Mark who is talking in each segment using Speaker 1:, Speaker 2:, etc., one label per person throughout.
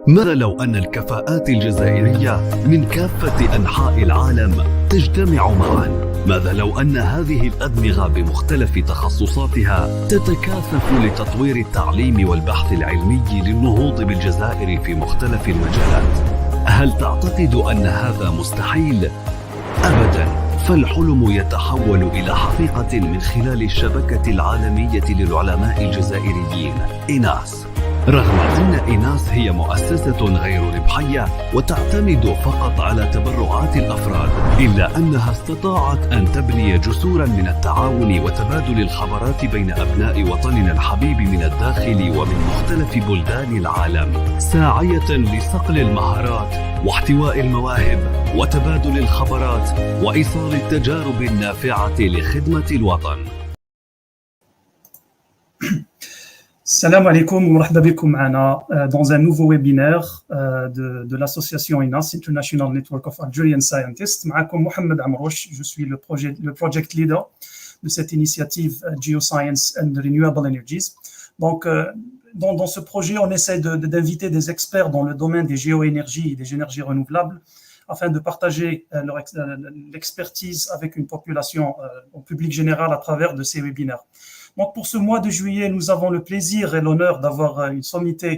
Speaker 1: ماذا لو أن الكفاءات الجزائرية من كافة أنحاء العالم تجتمع معاً؟ ماذا لو أن هذه الأدمغة بمختلف تخصصاتها تتكاثف لتطوير التعليم والبحث العلمي للنهوض بالجزائر في مختلف المجالات؟ هل تعتقد أن هذا مستحيل؟ أبداً، فالحلم يتحول إلى حقيقة من خلال الشبكة العالمية للعلماء الجزائريين إيناس. رغم أن إيناس هي مؤسسة غير ربحية وتعتمد فقط على تبرعات الأفراد، إلا أنها استطاعت أن تبني جسوراً من التعاون وتبادل الخبرات بين أبناء وطننا الحبيب من الداخل ومن مختلف بلدان العالم، ساعية لصقل المهارات واحتواء المواهب وتبادل الخبرات وإيصال التجارب النافعة لخدمة الوطن.
Speaker 2: Salam alaikum wa marhaba bikum معنا dans un nouveau webinaire de l'association INAS, International Network of Algerian Scientists. معكم Mohamed Amrouche, je suis le project leader de cette initiative Geoscience and Renewable Energies. Donc, dans ce projet, on essaie d'inviter des experts dans le domaine des géoénergies et des énergies renouvelables afin de partager l'expertise avec une population au public général à travers de ces webinaires. Donc, pour ce mois de juillet, nous avons le plaisir et l'honneur d'avoir une sommité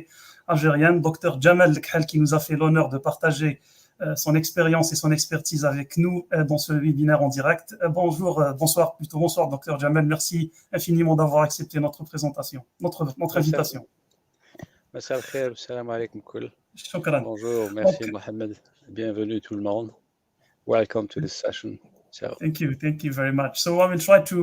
Speaker 2: algérienne, Dr Jamal Lakehal, qui nous a fait l'honneur de partager son expérience et son expertise avec nous dans ce webinaire en direct. Bonsoir, Dr Jamal. Merci infiniment d'avoir accepté notre présentation, notre invitation.
Speaker 3: Salam alaikum kul. Bonjour, merci Mohamed. Bienvenue tout le monde. Welcome to this session. So.
Speaker 2: Thank you very much. So I will try to,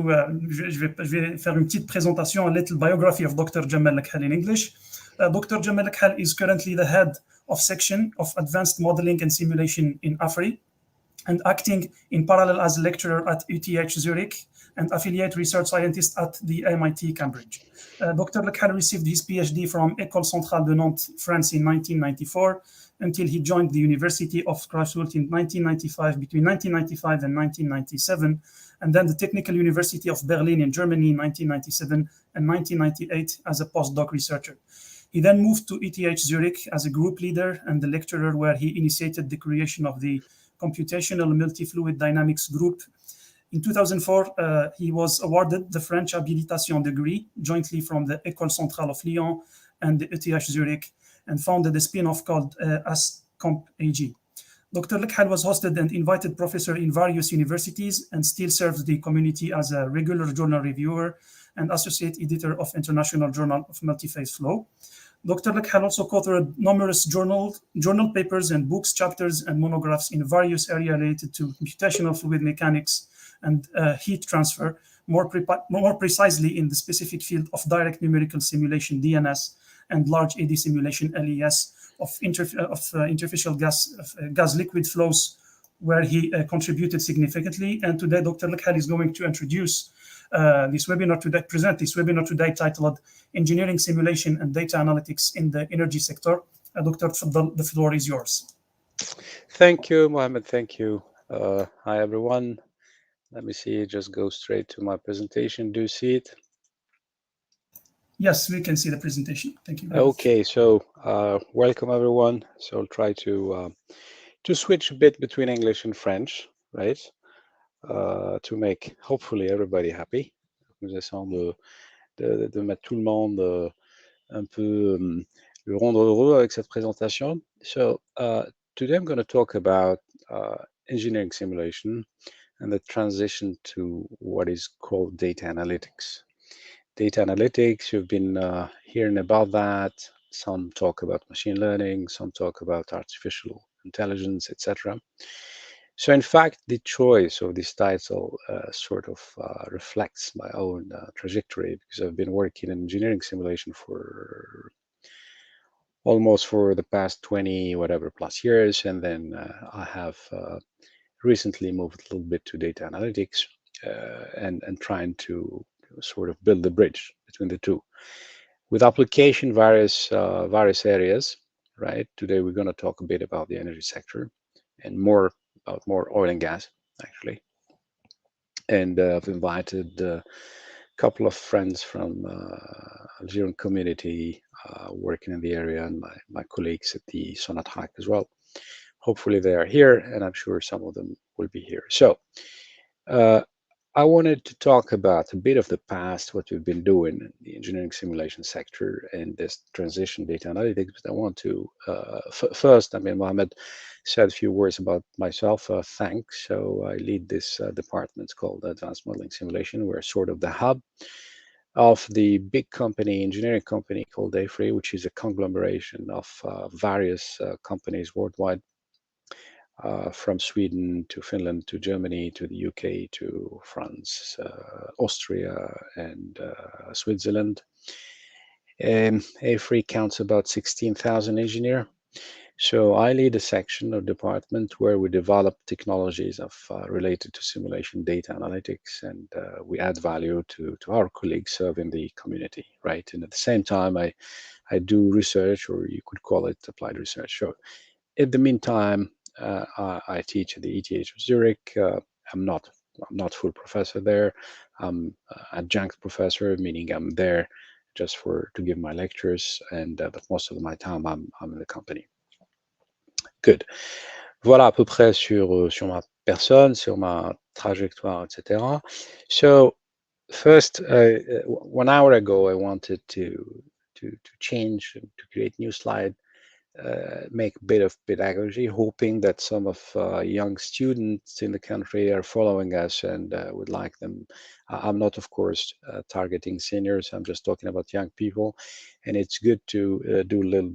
Speaker 2: je vais faire une petite présentation, a little biography of Dr. Jamal Lakehal in English. Dr. Jamal Lakehal is currently the head of section of advanced modeling and simulation in AFRI and acting in parallel as a lecturer at UTH Zurich and affiliate research scientist at the MIT Cambridge. Dr. Lakehal received his PhD from École Centrale de Nantes, France in 1994 until he joined the University of Greifswald in 1995, between 1995 and 1997, and then the Technical University of Berlin in Germany in 1997 and 1998 as a postdoc researcher. He then moved to ETH Zurich as a group leader and the lecturer, where he initiated the creation of the Computational Multifluid Dynamics group. In 2004, he was awarded the French habilitation degree jointly from the École Centrale of Lyon and the ETH Zurich, and founded a spin-off called ASComp AG. Dr. Lakehal was hosted and invited professor in various universities and still serves the community as a regular journal reviewer and associate editor of International Journal of Multiphase Flow. Dr. Lakehal also co-authored numerous journal papers and books, chapters, and monographs in various areas related to computational fluid mechanics and heat transfer, more precisely in the specific field of direct numerical simulation, DNS, and large eddy simulation, LES, of interfacial gas-liquid flows, where he contributed significantly. And today, Dr. Lakehal is going to introduce present this webinar today, titled Engineering Simulation and Data Analytics in the Energy Sector. Dr. Tfaddal, the floor is yours.
Speaker 3: Thank you, Mohamed. Thank you. Hi, everyone. Let me see, just go straight to my presentation. Do you see it?
Speaker 2: Yes, we can see the presentation. Thank you.
Speaker 3: Okay, so welcome everyone. So I'll try to switch a bit between English and French, right? To make hopefully everybody happy. Nous essayons de mettre tout le monde un peu le rendre heureux avec cette présentation. So today I'm going to talk about engineering simulation and the transition to what is called data analytics. Data analytics, you've been hearing about that. Some talk about machine learning, some talk about artificial intelligence, etc. So in fact, the choice of this title sort of reflects my own trajectory, because I've been working in engineering simulation for almost for the past 20 whatever plus years, and then I have recently moved a little bit to data analytics and trying to sort of build the bridge between the two with application various areas, right? Today we're going to talk a bit about the energy sector and more oil and gas, actually. And I've invited couple of friends from Algerian community working in the area, and my colleagues at the Sonatrach as well. Hopefully they are here, and I'm sure some of them will be here. So I wanted to talk about a bit of the past, what we've been doing in the engineering simulation sector and this transition data analytics. But I want to first, I mean, Mohammed said a few words about myself. Thanks. So I lead this department called Advanced Modeling Simulation. We're sort of the hub of the big company, engineering company called AFRI, which is a conglomeration of various companies worldwide. From Sweden to Finland to Germany to the UK to France, Austria, and Switzerland. AFRI counts about 16,000 engineers. So I lead a section or department where we develop technologies related to simulation data analytics, and we add value to our colleagues serving the community, right? And at the same time, I do research, or you could call it applied research. So in the meantime, I teach at the ETH of Zurich. I'm not full professor there. I'm adjunct professor, meaning I'm there just to give my lectures, and but most of my time I'm in the company. Good. Voilà à peu près sur ma personne, sur ma trajectoire, etc. So first, 1 hour ago, I wanted to change, to create new slide. Make a bit of pedagogy, hoping that some of young students in the country are following us and would like them. I'm not, of course, targeting seniors. I'm just talking about young people, and it's good to do a little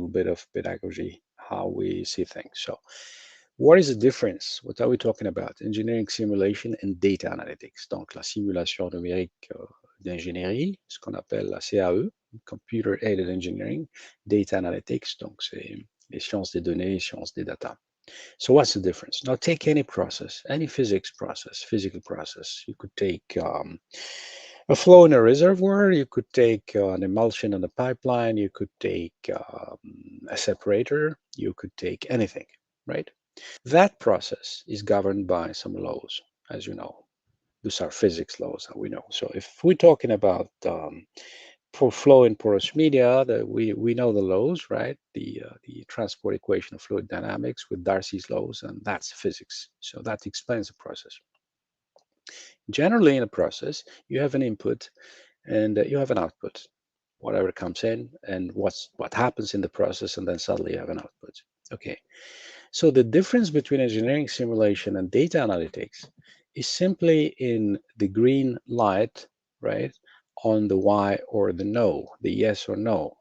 Speaker 3: bit of pedagogy, how we see things. So, what is the difference? What are we talking about? Engineering simulation and data analytics. Donc, la simulation numérique d'ingénierie, ce qu'on appelle la CAE, Computer Aided Engineering, Data Analytics, donc c'est les sciences des données, sciences des data. So what's the difference? Now take any process, any physical process. You could take a flow in a reservoir, you could take an emulsion in a pipeline, you could take a separator, you could take anything, right? That process is governed by some laws, as you know. These are physics laws that we know. So if we're talking about flow in porous media, we know the laws, right? The transport equation of fluid dynamics with Darcy's laws, and that's physics. So that explains the process. Generally, in a process, you have an input and you have an output. Whatever comes in and what happens in the process, and then suddenly you have an output. Okay. So the difference between engineering simulation and data analytics is simply in the green light, right, on the Y or the no, the yes or no.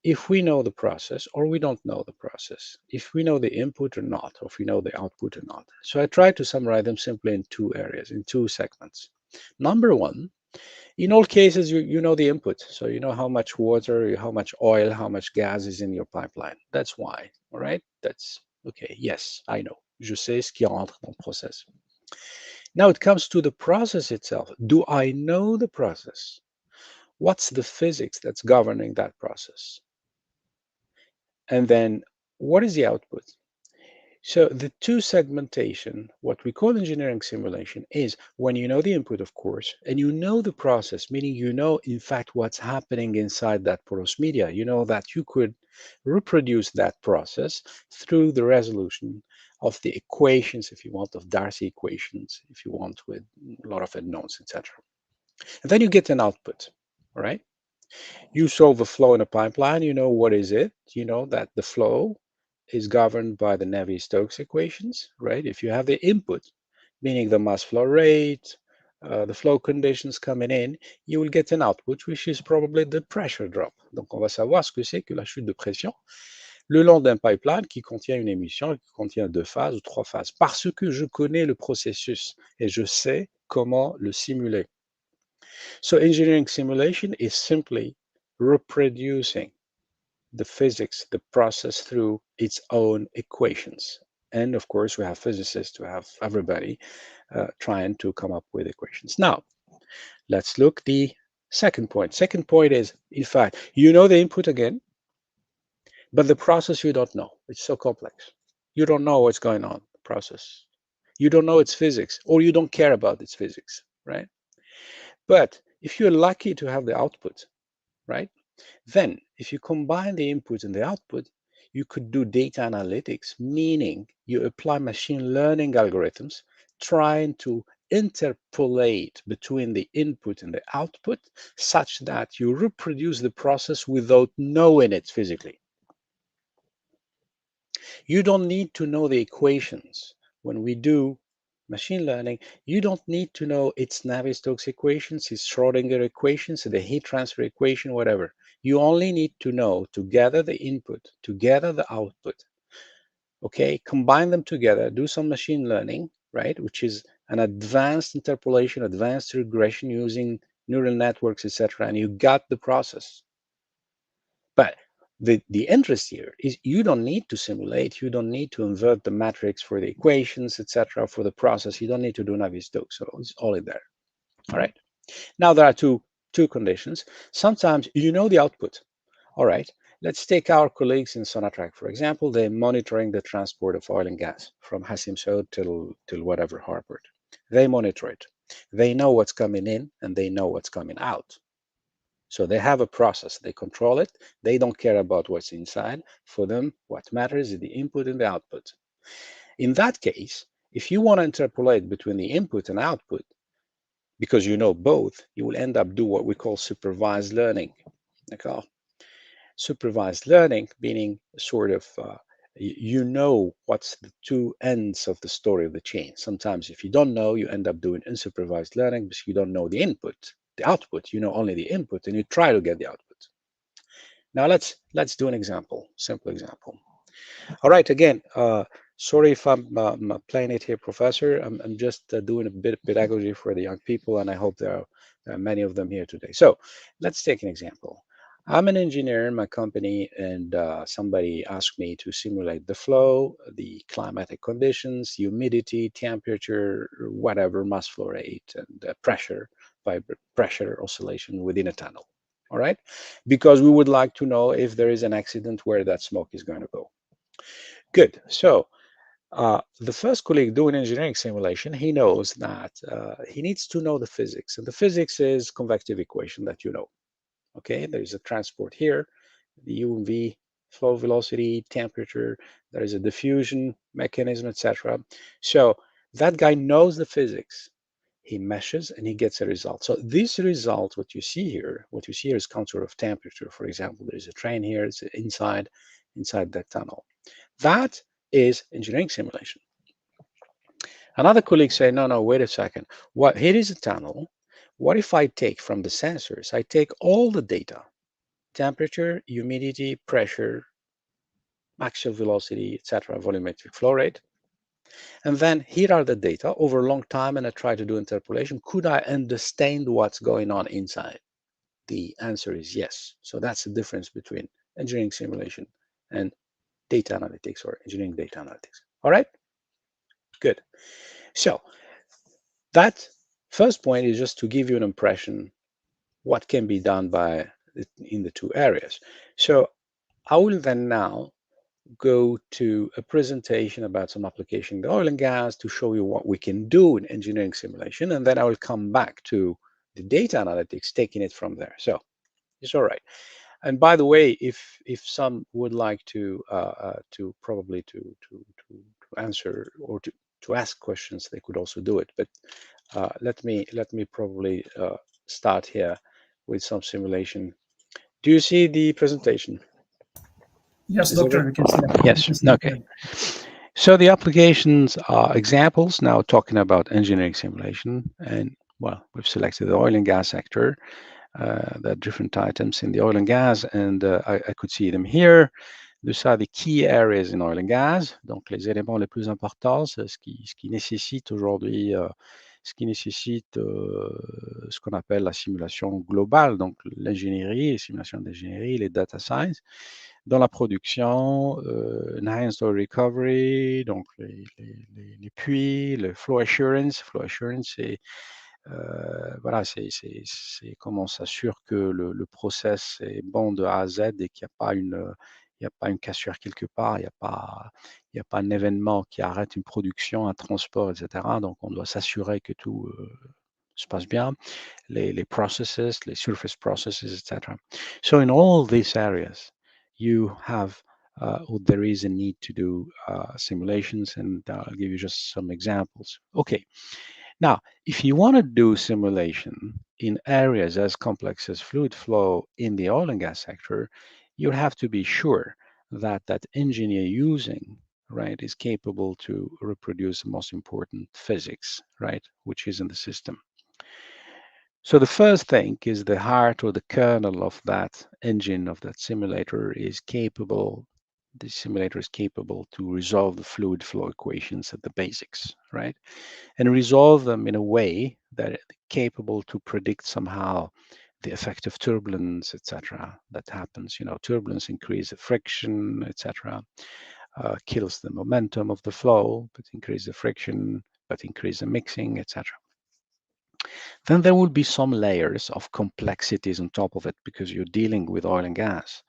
Speaker 3: If we know the process or we don't know the process, if we know the input or not, or if we know the output or not. So I try to summarize them simply in two areas, in two segments. Number one, in all cases, you know the input. So you know how much water, how much oil, how much gas is in your pipeline. That's why, all right? That's okay. Yes, I know. Je sais ce qui rentre dans le process. Now it comes to the process itself. Do I know the process? What's the physics that's governing that process? And then what is the output? So the two segmentation, what we call engineering simulation, is when you know the input, of course, and you know the process, meaning you know, in fact, what's happening inside that porous media. You know that you could reproduce that process through the resolution of the equations, if you want, of Darcy equations, if you want, with a lot of unknowns, etc. And then you get an output, all right? You solve a flow in a pipeline, you know what is it? You know that the flow is governed by the Navier-Stokes equations, right? If you have the input, meaning the mass flow rate, the flow conditions coming in, you will get an output, which is probably the pressure drop. Donc, on va savoir ce que c'est que la chute de pression le long d'un pipeline qui contient une émission, qui contient 2 phases ou 3 phases, parce que je connais le processus et je sais comment le simuler. So engineering simulation is simply reproducing the physics, the process through its own equations. And of course, we have physicists, we have everybody trying to come up with equations. Now, let's look the second point. Second point is, in fact, you know the input again, but the process you don't know. It's so complex. You don't know what's going on, the process. You don't know its physics, or you don't care about its physics, right? But if you're lucky to have the output, right? Then if you combine the input and the output, you could do data analytics, meaning you apply machine learning algorithms trying to interpolate between the input and the output such that you reproduce the process without knowing it physically. You don't need to know the equations. When we do machine learning, you don't need to know its Navier-Stokes equations, its Schrodinger equations, the heat transfer equation, whatever. You only need to know to gather the input, to gather the output. Okay, combine them together, do some machine learning, right, which is an advanced interpolation, advanced regression using neural networks, etc., and you got the process. But the interest here is you don't need to simulate, you don't need to invert the matrix for the equations, etc., for the process. You don't need to do Navier-Stokes, so it's all in there. All right. Now there are two conditions. Sometimes you know the output. All right. Let's take our colleagues in Sonatrach, for example. They're monitoring the transport of oil and gas from Hassim Saud till whatever harbor. They monitor it. They know what's coming in and they know what's coming out. So they have a process, they control it, they don't care about what's inside. For them, what matters is the input and the output. In that case, if you want to interpolate between the input and output, because you know both, you will end up doing what we call supervised learning. Okay? Supervised learning meaning sort of, you know what's the two ends of the story of the chain. Sometimes if you don't know, you end up doing unsupervised learning because you don't know the input. The output, you know only the input, and you try to get the output. Now let's do an example, simple example. All right, again, sorry if I'm playing it here, Professor. I'm just doing a bit of pedagogy for the young people, and I hope there are many of them here today. So let's take an example. I'm an engineer in my company, and somebody asked me to simulate the flow, the climatic conditions, humidity, temperature, whatever, mass flow rate, and pressure, pressure oscillation within a tunnel. All right, because we would like to know if there is an accident where that smoke is going to go. Good. So the first colleague doing engineering simulation, he knows that he needs to know the physics, and the physics is convective equation that you know. Okay, there is a transport here, the U and V, flow velocity, temperature, there is a diffusion mechanism, etc. So that guy knows the physics. He meshes and he gets a result. So this result, what you see here is contour of temperature. For example, there is a train here, it's inside that tunnel. That is engineering simulation. Another colleague said, no, wait a second. Here is a tunnel. What if I take from the sensors, I take all the data, temperature, humidity, pressure, axial velocity, etc., volumetric flow rate, and then here are the data over a long time, and I try to do interpolation. Could I understand what's going on inside? The answer is yes. So that's the difference between engineering simulation and data analytics or engineering data analytics. All right? Good. So that first point is just to give you an impression what can be done in the two areas. So I will then now go to a presentation about some application in the oil and gas to show you what we can do in engineering simulation, and then I will come back to the data analytics, taking it from there. So it's all right. And by the way, if some would like to probably to answer or to ask questions, they could also do it. But let me probably start here with some simulation. Do you see the presentation?
Speaker 2: Yes, doctor, we can see that.
Speaker 3: Yes. Okay. So the applications are examples now talking about engineering simulation, and well, we've selected the oil and gas sector. There are different items in the oil and gas, and I could see them here. These are the key areas in oil and gas, donc les éléments les plus importants, ce qui nécessite aujourd'hui, ce qu'on appelle la simulation globale, donc l'ingénierie, les simulations d'ingénierie, les data science. Dans la production, enhanced oil recovery, donc les puits, le flow assurance. Flow assurance, c'est voilà, c'est comment on s'assure que le process est bon de A à Z et qu'il n'y a pas une cassure quelque part, il n'y a pas un événement qui arrête une production, un transport, etc. Donc, on doit s'assurer que tout se passe bien, les processes, les surface processes, etc. So in all these areas, you have or there is a need to do simulations, and I'll give you just some examples. Okay, now if you want to do simulation in areas as complex as fluid flow in the oil and gas sector, you have to be sure that that engine you're using, right, is capable to reproduce the most important physics, right, which is in the system. So the first thing is the heart or the kernel of that engine, of that simulator, is capable, the simulator is capable to resolve the fluid flow equations at the basics, right? And resolve them in a way that it's capable to predict somehow the effect of turbulence, etc. That happens. You know, turbulence increases the friction, etc. Kills the momentum of the flow, but increase the friction, but increase the mixing, etc. Then there will be some layers of complexities on top of it because you're dealing with oil and gas.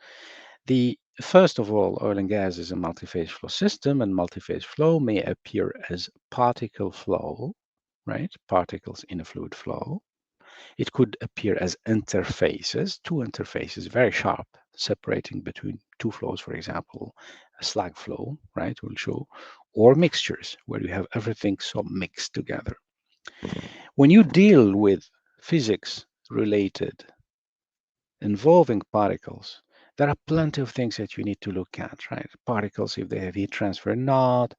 Speaker 3: The first of all, oil and gas is a multi-phase flow system, and multi-phase flow may appear as particle flow, right? Particles in a fluid flow. It could appear as interfaces, two interfaces, very sharp, separating between two flows, for example, a slag flow, right? We'll show, or mixtures where you have everything so mixed together. When you deal with physics related involving particles, there are plenty of things that you need to look at, right? Particles, if they have heat transfer or not,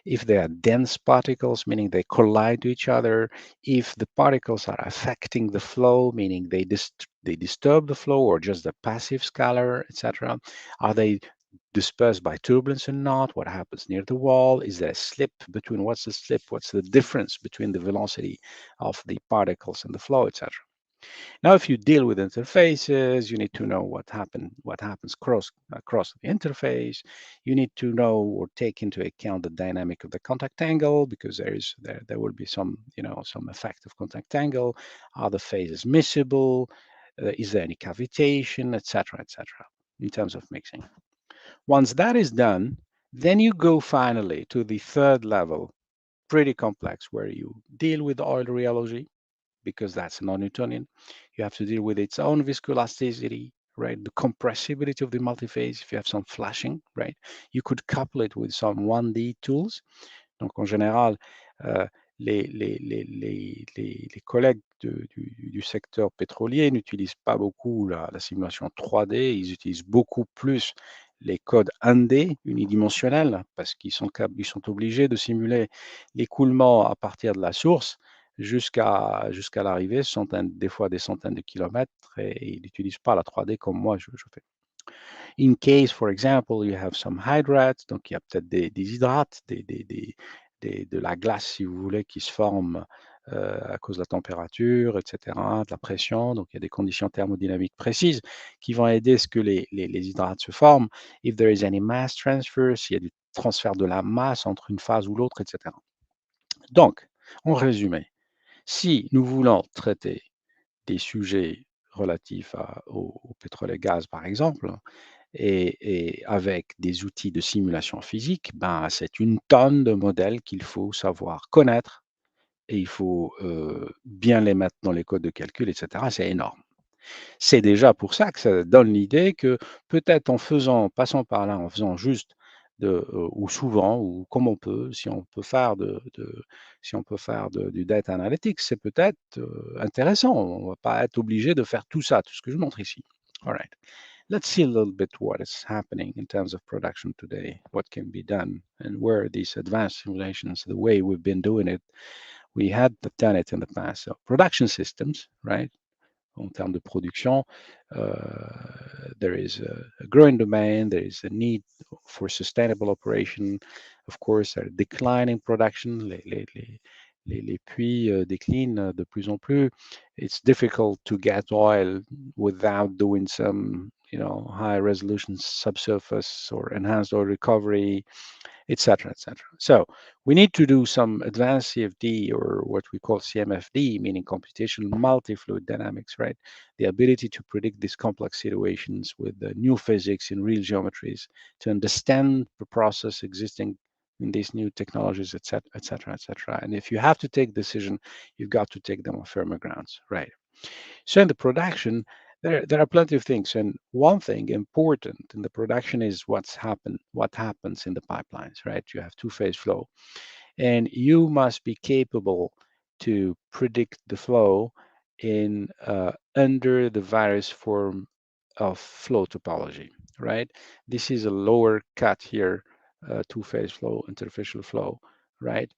Speaker 3: if they are dense particles, meaning they collide to each other, if the particles are affecting the flow, meaning they disturb the flow, or just the passive scalar, etc. Are they dispersed by turbulence or not? What happens near the wall? Is there a slip between, what's the slip? What's the difference between the velocity of the particles and the flow, etc.? Now, if you deal with interfaces, you need to know what happens across the interface. You need to know or take into account the dynamic of the contact angle, because there will be some some effect of contact angle. Are the phases miscible? Is there any cavitation, etc., etc. in terms of mixing? Once that is done, then you go finally to the third level, pretty complex, where you deal with oil rheology, because that's non-Newtonian. You have to deal with its own viscoelasticity, right? The compressibility of the multiphase. If you have some flashing, right? You could couple it with some 1D tools. Donc, en général, les collègues du secteur pétrolier n'utilisent pas beaucoup la simulation 3D, ils utilisent beaucoup plus les codes 1D unidimensionnels parce qu'ils sont obligés de simuler l'écoulement à partir de la source jusqu'à l'arrivée, des fois des centaines de kilomètres, et ils n'utilisent pas la 3D comme moi je fais. In case, for example, you have some hydrates, donc il y a peut-être des hydrates, de la glace, si vous voulez, qui se forment à cause de la température, etc., de la pression. Donc, il y a des conditions thermodynamiques précises qui vont aider à ce que les hydrates se forment. If there is any mass transfer, s'il y a du transfert de la masse entre une phase ou l'autre, etc. Donc, en résumé, si nous voulons traiter des sujets relatifs au pétrole et gaz, par exemple, et avec des outils de simulation physique, ben, c'est une tonne de modèles qu'il faut savoir connaître, et il faut bien les mettre dans les codes de calcul, etc. C'est énorme. C'est déjà pour ça que ça donne l'idée que peut-être passant par là, en faisant juste ou souvent, ou comme on peut, si on peut faire du data analytics, c'est peut-être intéressant. On ne va pas être obligé de faire tout ça, tout ce que je montre ici. All right. Let's see a little bit what is happening in terms of production today, what can be done, and where these advanced simulations, the way we've been doing it, we had done it in the past. So production systems, right? En termes de production, there is a growing demand, there is a need for sustainable operation. Of course, a declining production, les puits déclinent de plus en plus. It's difficult to get oil without doing some, high resolution subsurface or enhanced oil recovery, etc., etc. So we need to do some advanced CFD, or what we call CMFD, meaning computational multi-fluid dynamics, right? The ability to predict these complex situations with the new physics in real geometries, to understand the process existing in these new technologies, etc., etc., etc. And if you have to take decision, you've got to take them on firmer grounds, right? So in the production, there are plenty of things, and one thing important in the production is what happens in the pipelines, right? You have two-phase flow, and you must be capable to predict the flow in under the various form of flow topology, right? This is a lower cut here, two-phase flow, interfacial flow, right?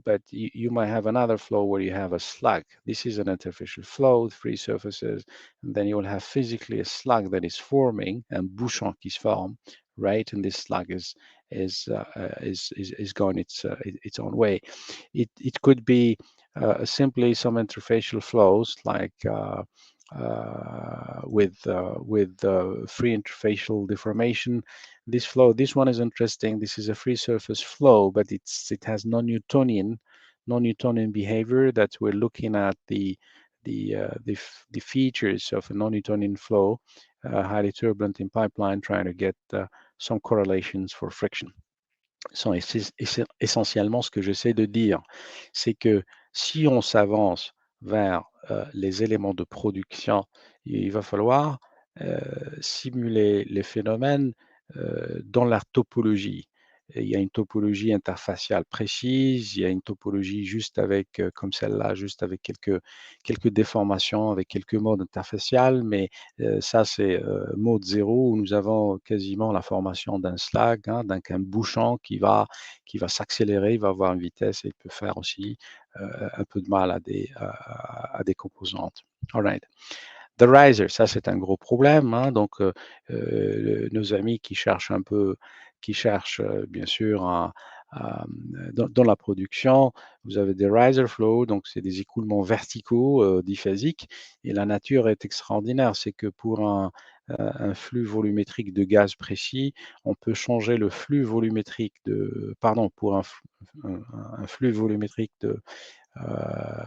Speaker 3: But you might have another flow where you have a slug. This is an interfacial flow with free surfaces, and then you will have physically a slug that is forming, and bouchon qui se forme, right? And this slug is going its own way. It could be simply some interfacial flows like with free interfacial deformation. This one is interesting. This is a free surface flow, but it has non-Newtonian behavior. That we're looking at the features of a non-Newtonian flow, highly turbulent in pipeline, trying to get some correlations for friction. Essentiellement, ce que j'essaie de dire, c'est que si on s'avance vers les éléments de production, il va falloir simuler les phénomènes dans la topologie. Et il y a une topologie interfaciale précise, il y a une topologie juste avec, comme celle-là, juste avec quelques déformations, avec quelques modes interfaciales, mais ça c'est mode 0 où nous avons quasiment la formation d'un slag, d'un bouchon qui va s'accélérer, il va avoir une vitesse et il peut faire aussi un peu de mal à des composantes. All right. The riser, ça c'est un gros problème, donc nos amis qui cherchent bien sûr dans la production, vous avez des riser flow, donc c'est des écoulements verticaux diphasiques, et la nature est extraordinaire, c'est que pour un flux volumétrique de gaz précis, on peut changer le flux volumétrique pour un flux volumétrique de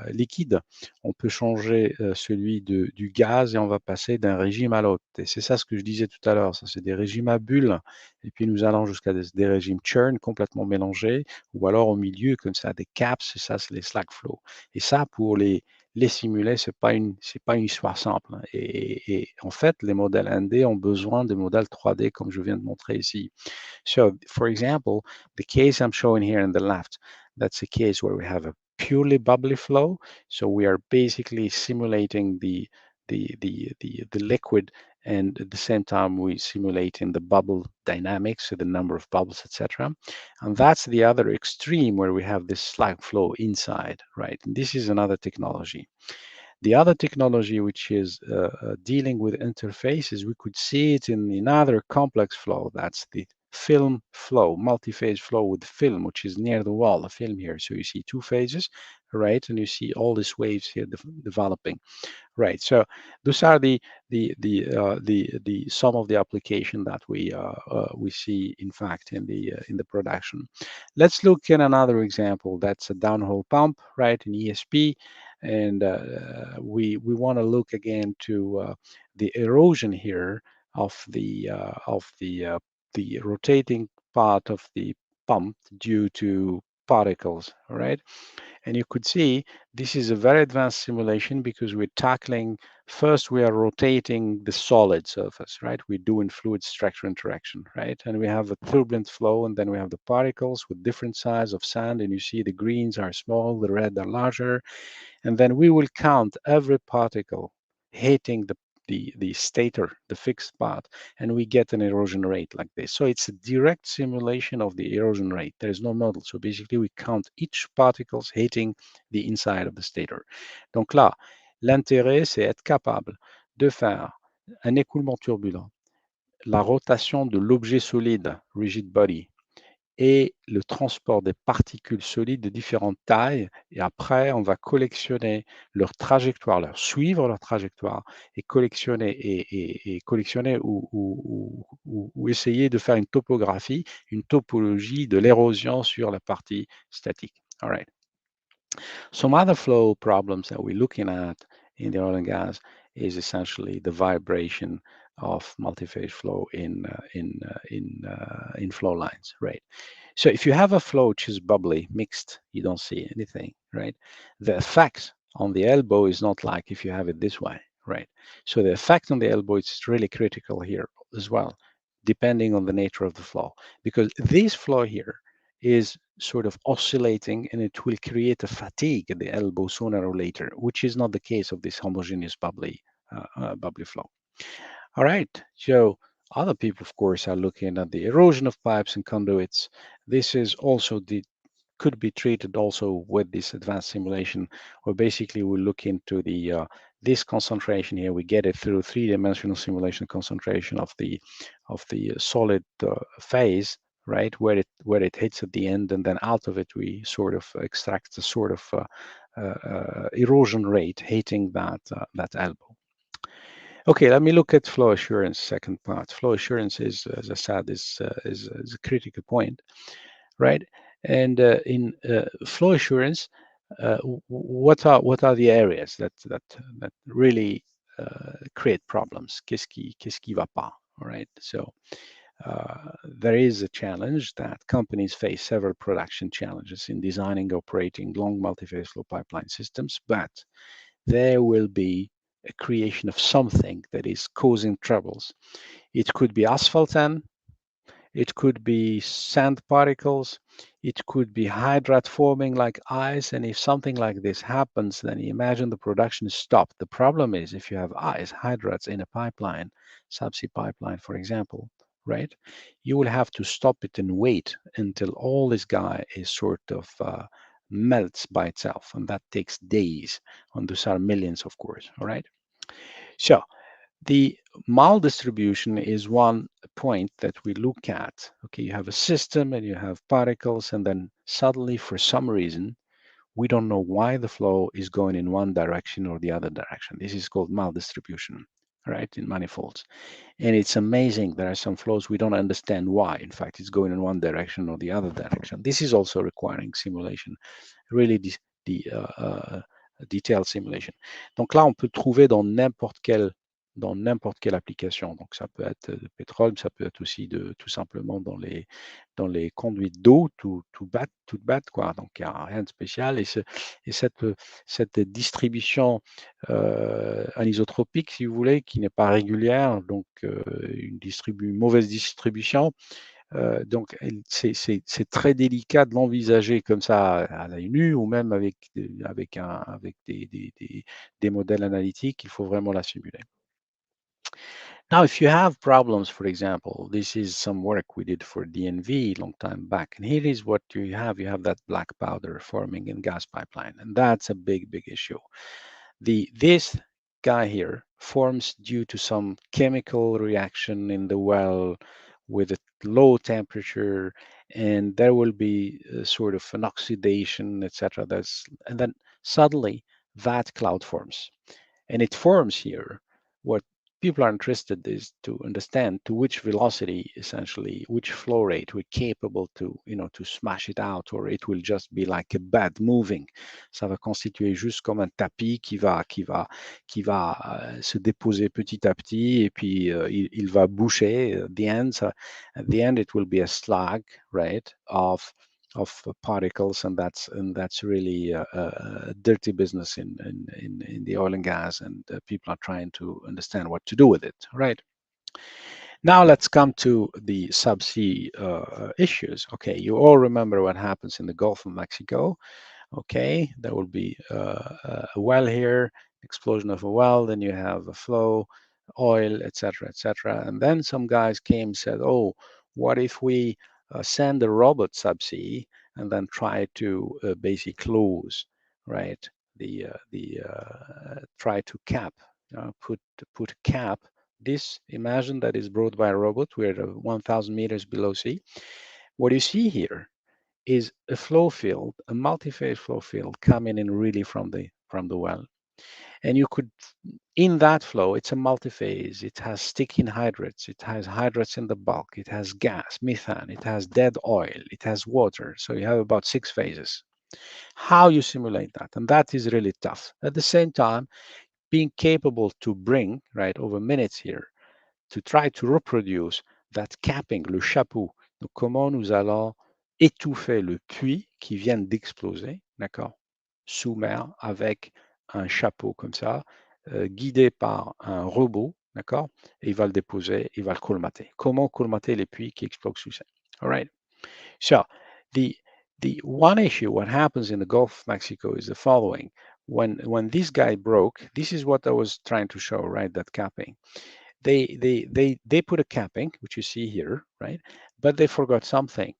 Speaker 3: liquide, on peut changer celui du gaz et on va passer d'un régime à l'autre. Et c'est ça ce que je disais tout à l'heure, ça c'est des régimes à bulles, et puis nous allons jusqu'à des régimes churn complètement mélangés, ou alors au milieu comme ça des caps, et ça c'est les slack flow. Et ça pour les simuler, c'est pas une histoire simple. Et en fait, les modèles 1D ont besoin de modèles 3D comme je viens de montrer ici. So, for example, the case I'm showing here on the left, that's a case where we have a purely bubbly flow. So we are basically simulating the liquid, and at the same time we simulating the bubble dynamics, so the number of bubbles, etc. And that's the other extreme where we have this slag flow inside, right? And this is another technology. The other technology which is dealing with interfaces, we could see it in another complex flow. That's the film flow, multi-phase flow with film, which is near the wall, the film here. So you see two phases, right? And you see all these waves here developing, right? So those are the some of the application that we see, in fact, in the production. Let's look at another example. That's a downhole pump, right, in ESP. And we want to look again to the erosion here of the rotating part of the pump due to particles, all right? And you could see this is a very advanced simulation because we're tackling, first we are rotating the solid surface, right? We're doing fluid structure interaction, right? And we have a turbulent flow, and then we have the particles with different size of sand, and you see the greens are small, the red are larger, and then we will count every particle hitting the stator, the fixed part, and we get an erosion rate like this. So it's a direct simulation of the erosion rate. There is no model. So basically, we count each particles hitting the inside of the stator. Donc là, l'intérêt, c'est être capable de faire un écoulement turbulent, la rotation de l'objet solide, rigid body, et le transport des particules solides de différentes tailles. Et après, on va collectionner leur trajectoire, suivre leur trajectoire et collectionner, collectionner ou essayer de faire une topographie, une topologie de l'érosion sur la partie statique. All right. Some other flow problems that we're looking at in the oil and gas is essentially the vibration of multi-phase flow in flow lines, right? So if you have a flow which is bubbly, mixed, you don't see anything, right? The effect on the elbow is not like if you have it this way, right? So the effect on the elbow is really critical here as well, depending on the nature of the flow, because this flow here is sort of oscillating and it will create a fatigue at the elbow sooner or later, which is not the case of this homogeneous bubbly flow. All right, so other people, of course, are looking at the erosion of pipes and conduits. This is also could be treated also with this advanced simulation, where basically we look into the this concentration here. We get it through three-dimensional simulation concentration of the solid phase, right, where it hits at the end, and then out of it we sort of extract the sort of erosion rate hitting that elbow. Okay, let me look at flow assurance, second part. Flow assurance is, as I said, is a critical point, right? And in flow assurance, what are the areas that really create problems? Qu'est-ce qui va pas? All right. So there is a challenge that companies face several production challenges in designing, operating long multi-phase flow pipeline systems, but there will be a creation of something that is causing troubles. It could be asphalt N, it could be sand particles, it could be hydrate forming like ice, and if something like this happens, then imagine the production is stopped. The problem is if you have ice, hydrates in a pipeline, subsea pipeline, for example, right? You will have to stop it and wait until all this guy is sort of melts by itself, and that takes days, and those are millions, of course, all right? So the maldistribution is one point that we look at. Okay, you have a system and you have particles, and then suddenly, for some reason, we don't know why the flow is going in one direction or the other direction. This is called maldistribution, right, in manifolds. And it's amazing. There are some flows we don't understand why. In fact, it's going in one direction or the other direction. This is also requiring simulation, really detailed simulation. Donc là, on peut trouver dans n'importe quelle application. Donc ça peut être de pétrole, ça peut être aussi tout simplement dans les conduites d'eau, tout bête, quoi. Donc il n'y a rien de spécial. Et cette distribution anisotropique, si vous voulez, qui n'est pas régulière, donc une mauvaise distribution, donc c'est très délicat de l'envisager comme ça à l'œil nu, ou même avec des modèles analytiques. Il faut vraiment la simuler. Now, if you have problems, for example, this is some work we did for DNV long time back, and here is what you have. You have that black powder forming in gas pipeline, and that's a big issue. This guy here forms due to some chemical reaction in the well with a low temperature, and there will be sort of an oxidation, etc. And then suddenly that cloud forms, and it forms here. What people are interested is to understand to which velocity, essentially, which flow rate we're capable to smash it out, or it will just be like a bed moving. Ça va constituer juste comme un tapis qui va se déposer petit à petit, et puis il va boucher. At the end, it will be a slag, right, of particles, and that's really a dirty business in the oil and gas, and people are trying to understand what to do with it, right? Now let's come to the subsea issues. Okay, you all remember what happens in the Gulf of Mexico. Okay, there will be a well here, explosion of a well, then you have a flow, oil, etc., and then some guys came and said, oh, what if we send a robot subsea and then try to basically close, right, try to cap, put a cap. This, imagine that is brought by a robot. We're at 1,000 meters below sea. What you see here is a flow field, a multi-phase flow field coming in really from the well. And you could, in that flow, it's a multi-phase. It has sticking hydrates. It has hydrates in the bulk. It has gas, methane. It has dead oil. It has water. So you have about 6 phases. How you simulate that? And that is really tough. At the same time, being capable to bring, right, over minutes here, to try to reproduce that capping, le chapeau. Donc, comment nous allons étouffer le puits qui vient d'exploser, d'accord, sous mer, avec un chapeau comme ça, guidé par un robot, d'accord, et il va le déposer, il va le colmater. Comment colmater les puits qui explosent sous terre? All right. So the one issue, what happens in the Gulf of Mexico is the following. When this guy broke, this is what I was trying to show, right? That capping. They put a capping, which you see here, right? But they forgot something,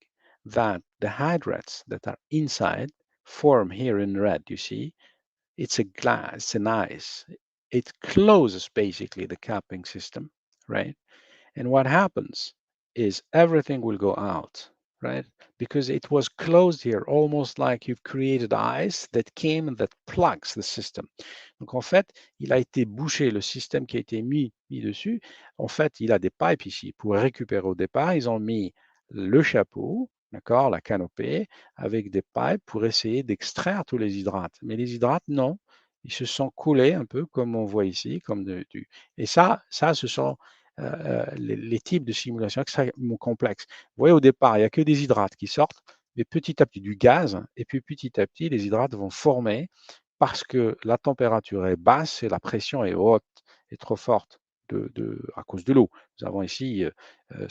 Speaker 3: that the hydrates that are inside form here in red, you see, it's a glass, it's an ice. It closes basically the capping system, right? And what happens is everything will go out, right? Because it was closed here, almost like you've created ice that came and that plugs the system. Donc en fait, il a été bouché, le système qui a été mis dessus. En fait, il a des pipes ici pour récupérer au départ. Ils ont mis le chapeau, d'accord, la canopée, avec des pipes pour essayer d'extraire tous les hydrates. Mais les hydrates, non. Ils se sont coulés un peu comme on voit ici, comme et ça, ce sont les types de simulation extrêmement complexes. Vous voyez, au départ, il n'y a que des hydrates qui sortent, mais petit à petit du gaz, et puis petit à petit, les hydrates vont former parce que la température est basse et la pression est haute et trop forte à cause de l'eau. Nous avons ici 1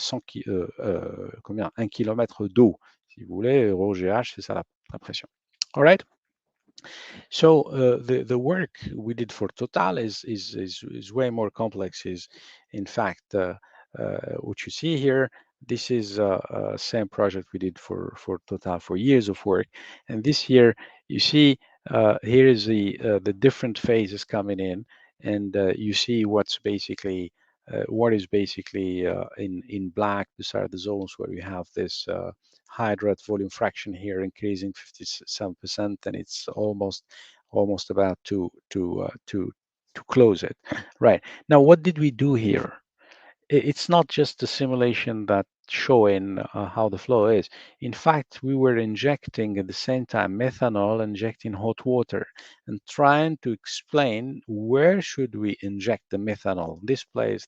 Speaker 3: kilomètre d'eau, si vous voulez, ρGH, c'est ça la pression. All right. So the work we did for Total is way more complex. Is in fact what you see here. This is same project we did for Total for years of work, and this year you see here is the different phases coming in, and you see what's basically what is basically in black. These are the zones where we have this hydrate volume fraction here increasing 57%, and it's almost about to close it. Right now, what did we do here? It's not just a simulation that showing how the flow is. In fact, we were injecting at the same time methanol, injecting hot water, and trying to explain where should we inject the methanol. This place,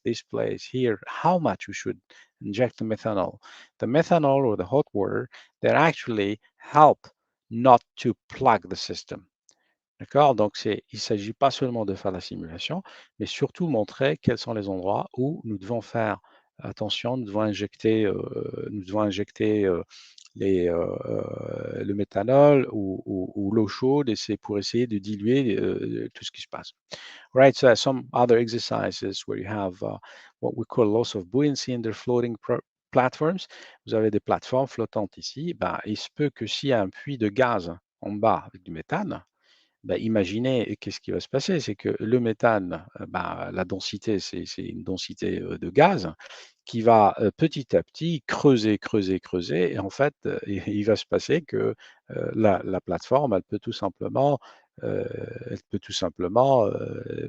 Speaker 3: here, how much we should inject the methanol. The methanol or the hot water that actually help not to plug the system. D'accord? Donc, il ne s'agit pas seulement de faire la simulation, mais surtout montrer quels sont les endroits où nous devons faire attention, nous devons injecter le méthanol ou l'eau chaude, et c'est pour essayer de diluer tout ce qui se passe. Right, so some other exercises where you have what we call loss of buoyancy in the floating platforms. Vous avez des plateformes flottantes ici. Ben, il se peut que s'il y a un puits de gaz en bas avec du méthane, bah, imaginez, qu'est-ce qui va se passer? C'est que le méthane, la densité, c'est une densité de gaz qui va petit à petit creuser, et en fait, il va se passer que la plateforme, elle peut tout simplement,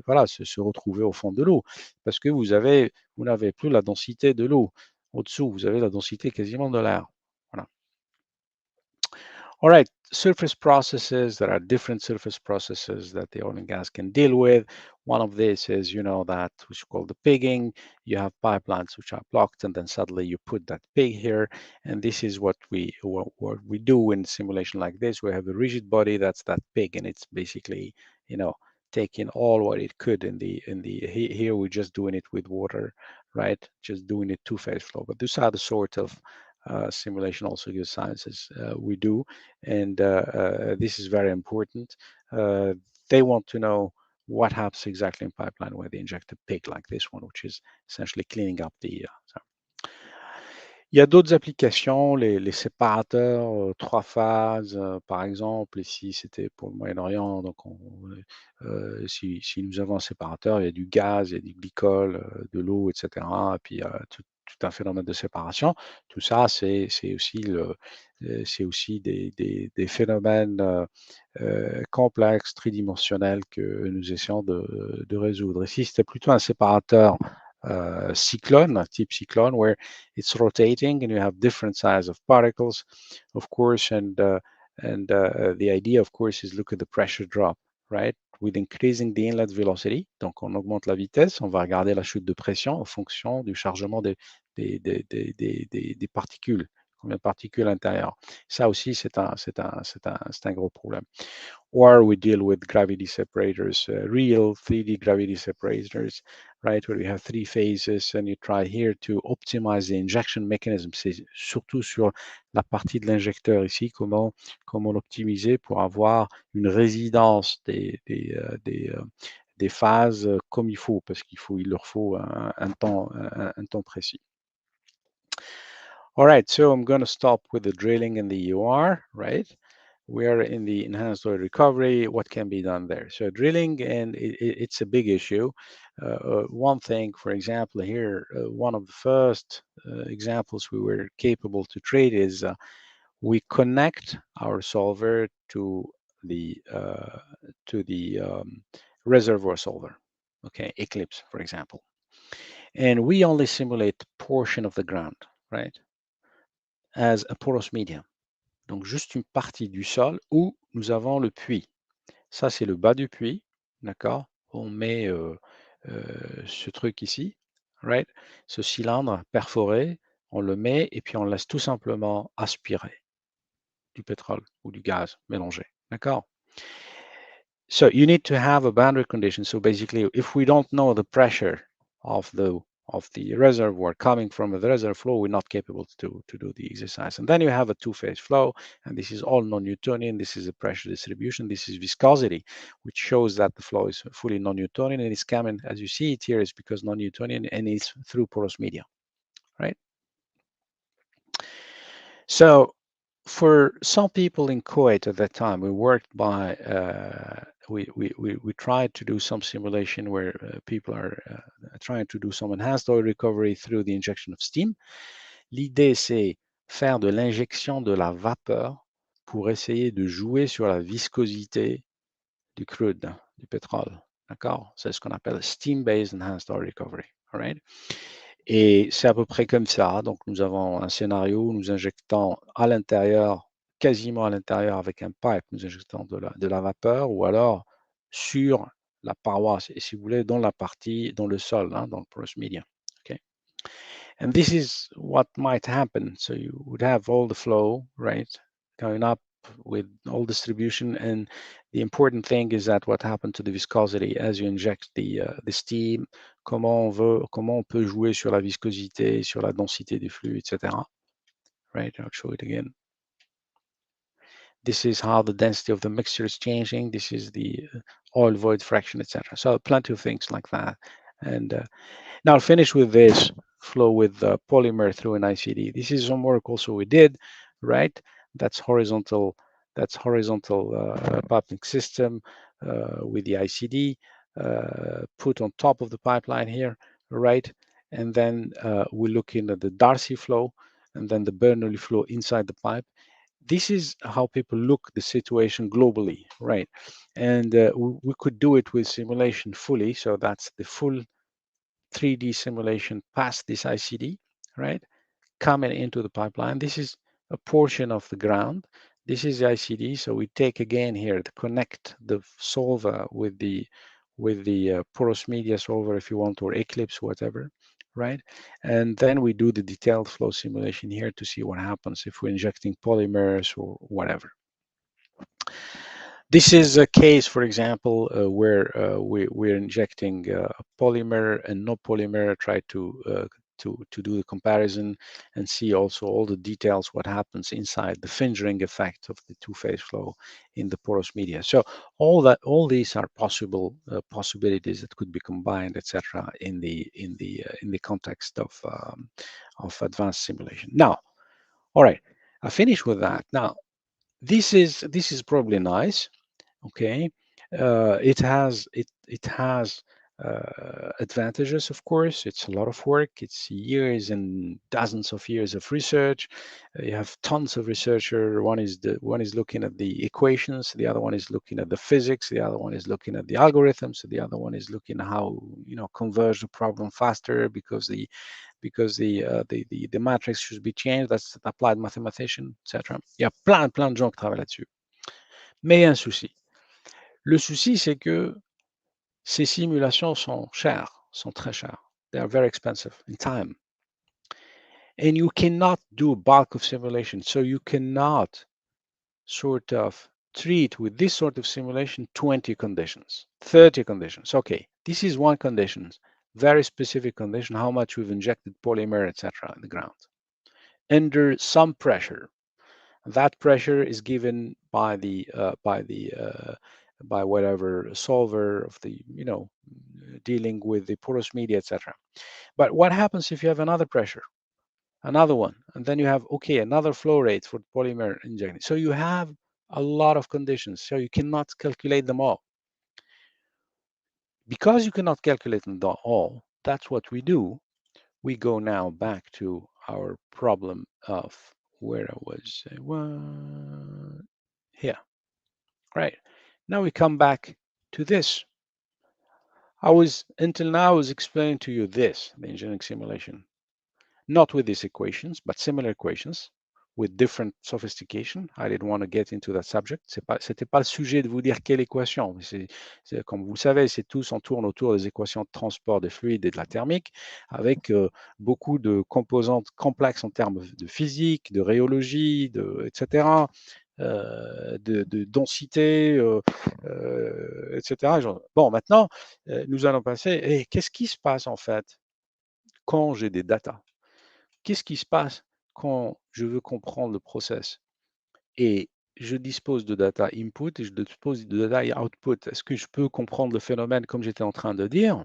Speaker 3: voilà, se retrouver au fond de l'eau, parce que vous n'avez plus la densité de l'eau. Au-dessous, vous avez la densité quasiment de l'air. Voilà. All right, surface processes. There are different surface processes that the oil and gas can deal with. One of these is, that which is called the pigging. You have pipelines which are blocked, and then suddenly you put that pig here. And this is what we do in simulation like this. We have a rigid body, that's that pig, and it's basically, taking all what it could here we're just doing it with water, right? Just doing it two-phase flow. But these are the sort of simulation also exercises we do, and this is very important. They want to know what happens exactly in pipeline where they inject a pig like this one, which is essentially cleaning up the. Il y a d'autres applications, les séparateurs 3 phases, par exemple. Ici, c'était pour le Moyen-Orient. Donc, si nous avons un séparateur, il y a du gaz, il y a du glycol, de l'eau, etc. Et puis, tout un phénomène de séparation. Tout ça, c'est aussi des phénomènes complexes, tridimensionnels que nous essayons de résoudre. Ici, c'était plutôt un séparateur cyclone, type cyclone, where it's rotating and you have different size of particles, of course, and the idea, of course, is look at the pressure drop, right? with increasing the inlet velocity. Donc, on augmente la vitesse, on va regarder la chute de pression en fonction du chargement des particules. Combien de particules à l'intérieur. Ça aussi, c'est un gros problème. Or we deal with gravity separators, real 3D gravity separators, right, where we have 3 phases, and you try here to optimize the injection mechanism. C'est surtout sur la partie de l'injecteur ici, comment l'optimiser pour avoir une résidence des phases comme il faut, parce il leur faut un temps précis. All right, so I'm going to stop with the drilling and the EOR, right? We are in the enhanced oil recovery. What can be done there? So drilling, and it's a big issue. One thing, for example, here, one of the first examples we were capable to treat is we connect our solver to the reservoir solver, okay, Eclipse, for example. And we only simulate a portion of the ground, right, as a porous medium. Donc, juste une partie du sol où nous avons le puits. Ça, c'est le bas du puits, d'accord? On met ce truc ici, right? Ce cylindre perforé, on le met et puis on laisse tout simplement aspirer du pétrole ou du gaz mélangé, d'accord? So you need to have a boundary condition. So basically, if we don't know the pressure of the reservoir coming from the reservoir flow, we're not capable to do the exercise. And then you have a two-phase flow, and this is all non-Newtonian. This is a pressure distribution. This is viscosity, which shows that the flow is fully non-Newtonian, and it's coming, as you see it here, is because non-Newtonian, and it's through porous media, right? So for some people in Kuwait at that time, we worked by we tried to do some simulation where people are trying to do some enhanced oil recovery through the injection of steam. L'idée, c'est faire de l'injection de la vapeur pour essayer de jouer sur la viscosité du crude, du pétrole. D'accord? C'est ce qu'on appelle steam-based enhanced oil recovery. All right? Et c'est à peu près comme ça. Donc, nous avons un scénario où nous injectons à l'intérieur, quasiment à l'intérieur avec un pipe, nous injectons de la vapeur ou alors sur la paroi, si vous voulez, dans le sol, hein, dans le porous medium. Okay. And this is what might happen. So you would have all the flow, right, going up with all distribution, and the important thing is that what happened to the viscosity as you inject the steam, comment on peut jouer sur la viscosité, sur la densité du flux, etc. Right, I'll show it again. This is how the density of the mixture is changing. This is the oil void fraction, etc. So plenty of things like that. And now I'll finish with this flow with polymer through an ICD. This is some work also we did, right? That's horizontal piping system with the ICD put on top of the pipeline here, right? And then we're looking at the Darcy flow and then the Bernoulli flow inside the pipe. This is how people look the situation globally, right? And we could do it with simulation fully. So that's the full 3D simulation past this ICD, right? Coming into the pipeline. This is a portion of the ground. This is the ICD. So we take again here to connect the solver with the porous media solver, if you want, or Eclipse, whatever, right? And then we do the detailed flow simulation here to see what happens if we're injecting polymers or whatever. This is a case, for example, where we're injecting polymer and no polymer, try to do the comparison and see also all the details, what happens inside the fingering effect of the two-phase flow in the porous media. So all these are possible possibilities that could be combined, etc., in the context of advanced simulation. Now, all right, I finished with that. Now, this is probably nice. Okay, it has advantages, of course. It's a lot of work. It's years and dozens of years of research. You have tons of researchers. One is looking at the equations. The other one is looking at the physics. The other one is looking at the algorithms. The other one is looking at how converge the problem faster because the matrix should be changed. That's applied mathematician, etc. Il y a plein de gens qui travaillent là-dessus. Mais il y a un souci. Le souci, c'est que ces simulations sont chères, sont très chères. They are very expensive in time. And you cannot do a bulk of simulation. So you cannot sort of treat with this sort of simulation 20 conditions, 30 conditions. Okay, this is one condition, very specific condition, how much we've injected polymer, etc. in the ground. Under some pressure. That pressure is given by whatever solver of the, dealing with the porous media, etc. But what happens if you have another pressure, another one, and then you have, okay, another flow rate for polymer injection? So you have a lot of conditions, so you cannot calculate them all. Because you cannot calculate them all, that's what we do. We go now back to our problem of where I was. Here. Right. Now we come back to this. Until now, I was explaining to you this, the engineering simulation. Not with these equations, but similar equations with different sophistication. I didn't want to get into that subject. C'était pas le sujet de vous dire quelle équation. Comme vous le savez, on tourne autour des équations de transport des fluides et de la thermique, avec beaucoup de composantes complexes en termes de physique, de rhéologie, etc., de densité, etc. Bon, maintenant, nous allons passer. Et qu'est-ce qui se passe en fait quand j'ai des datas? Qu'est-ce qui se passe quand je veux comprendre le process? Et je dispose de data input et je dispose de data output. Est-ce que je peux comprendre le phénomène comme j'étais en train de dire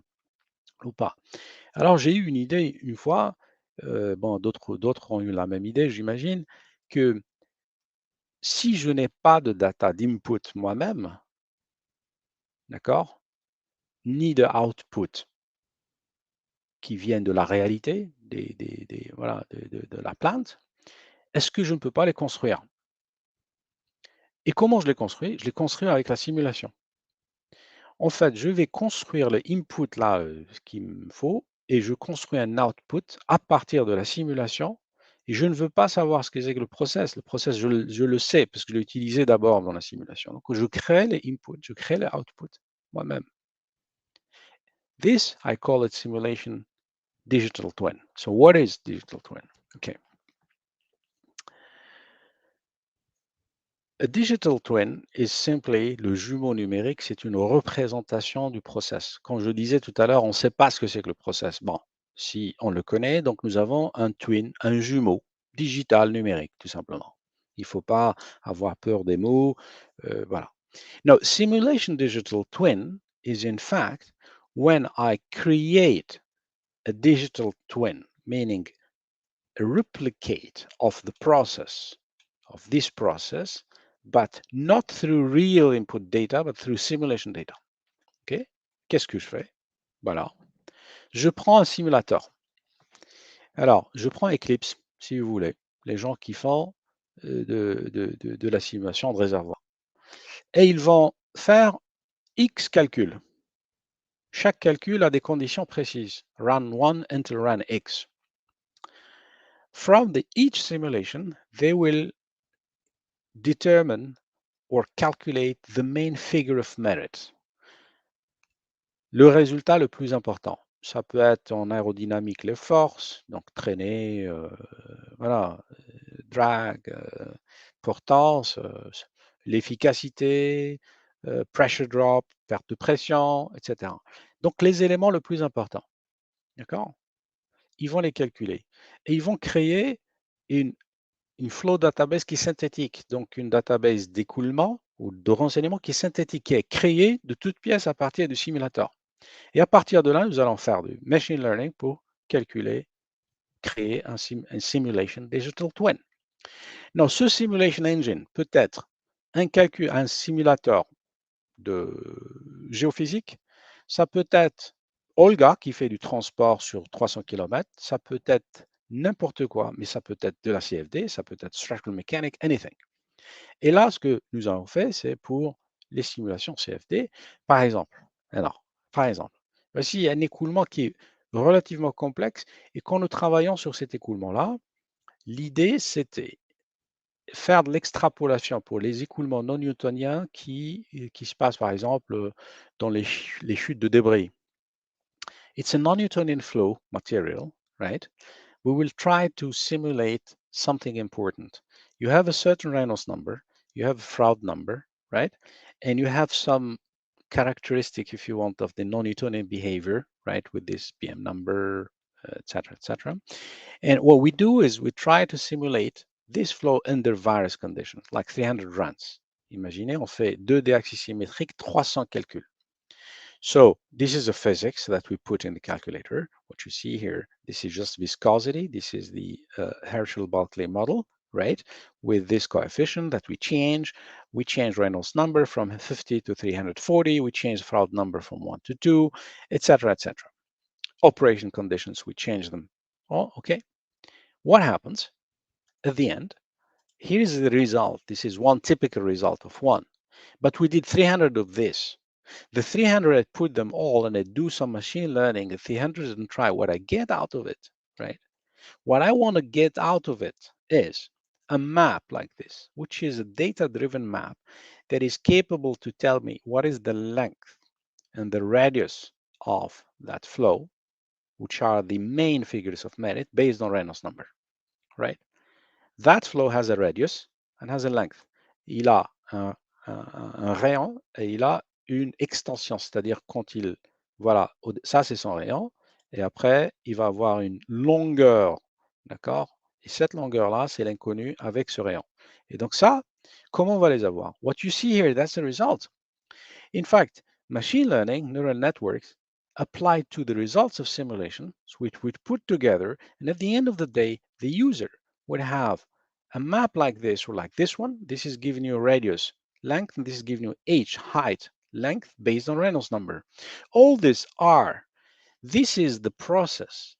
Speaker 3: ou pas? Alors, j'ai eu une idée une fois, d'autres ont eu la même idée, j'imagine, que si je n'ai pas de data d'input moi-même, d'accord, ni de output qui viennent de la réalité, voilà, de la plante, est-ce que je ne peux pas les construire? Et comment je les construis? Je les construis avec la simulation. En fait, je vais construire le input là, ce qu'il me faut, et je construis un output à partir de la simulation. Et je ne veux pas savoir ce que c'est que le process. Le process, je le sais parce que je l'ai utilisé d'abord dans la simulation. Donc, je crée les inputs, je crée les outputs moi-même. This, I call it simulation digital twin. So what is digital twin? Okay. A digital twin is simply le jumeau numérique, c'est une représentation du process. Quand je disais tout à l'heure, on ne sait pas ce que c'est que le process. Bon, si on le connaît, donc nous avons un twin, un jumeau digital numérique, tout simplement. Il ne faut pas avoir peur des mots. Voilà. Now, simulation digital twin is in fact when I create a digital twin, meaning a replicate of the process, of this process, but not through real input data, but through simulation data. OK? Qu'est-ce que je fais? Voilà. Je prends un simulateur. Alors, je prends Eclipse, si vous voulez, les gens qui font de la simulation de réservoir. Et ils vont faire X calculs. Chaque calcul a des conditions précises. Run 1 until run X. From each simulation, they will determine or calculate the main figure of merit. Le résultat le plus important. Ça peut être en aérodynamique les forces, donc traîner, voilà, drag, portance, l'efficacité, pressure drop, perte de pression, etc. Donc les éléments le plus importants. D'accord? Ils vont les calculer. Et ils vont créer une flow database qui est synthétique, donc une database d'écoulement ou de renseignement qui est synthétique, qui est créée de toutes pièces à partir du simulateur. Et à partir de là, nous allons faire du machine learning pour calculer, créer un simulation digital twin. Non, ce simulation engine peut être un simulateur de géophysique, ça peut être Olga qui fait du transport sur 300 km, ça peut être n'importe quoi, mais ça peut être de la CFD, ça peut être structural mechanic, anything. Et là, ce que nous avons fait, c'est pour les simulations CFD, par exemple. Alors, par exemple, voici un écoulement qui est relativement complexe et quand nous travaillons sur cet écoulement-là, l'idée, c'était faire de l'extrapolation pour les écoulements non newtoniens qui se passent par exemple dans les chutes de débris. It's a non-Newtonian flow material, right? We will try to simulate something important. You have a certain Reynolds number, you have a Froude number, right? And you have some characteristic, if you want, of the non-Newtonian behavior, right? With this PM number, etc., etc. And what we do is we try to simulate this flow under various conditions, like 300 runs. Imaginez, on fait 2D axes symétriques, 300 calculs. So this is a physics that we put in the calculator. What you see here, this is just viscosity. This is the Herschel-Barclay model, right? With this coefficient that we change. We change Reynolds number from 50 to 340. We change Froude number from 1 to 2, etc., etc. Operation conditions, we change them. Oh, okay. What happens at the end? Here is the result. This is one typical result of one. But we did 300 of this. The 300, I put them all and I do some machine learning, the 300 and try what I get out of it, right? What I want to get out of it is a map like this, which is a data-driven map that is capable to tell me what is the length and the radius of that flow, which are the main figures of merit based on Reynolds number, right? That flow has a radius and has a length. Il a un rayon et il a une extension, c'est-à-dire quand il, voilà, ça c'est son rayon, et après il va avoir une longueur, d'accord? Et cette longueur-là, c'est l'inconnu avec ce rayon. Et donc ça, comment on va les avoir? What you see here, that's the result. In fact, machine learning, neural networks, apply to the results of simulations, which we put together, and at the end of the day, the user would have a map like this or like this one. This is giving you a radius length, and this is giving you h, height, length based on Reynolds number. All this this is the process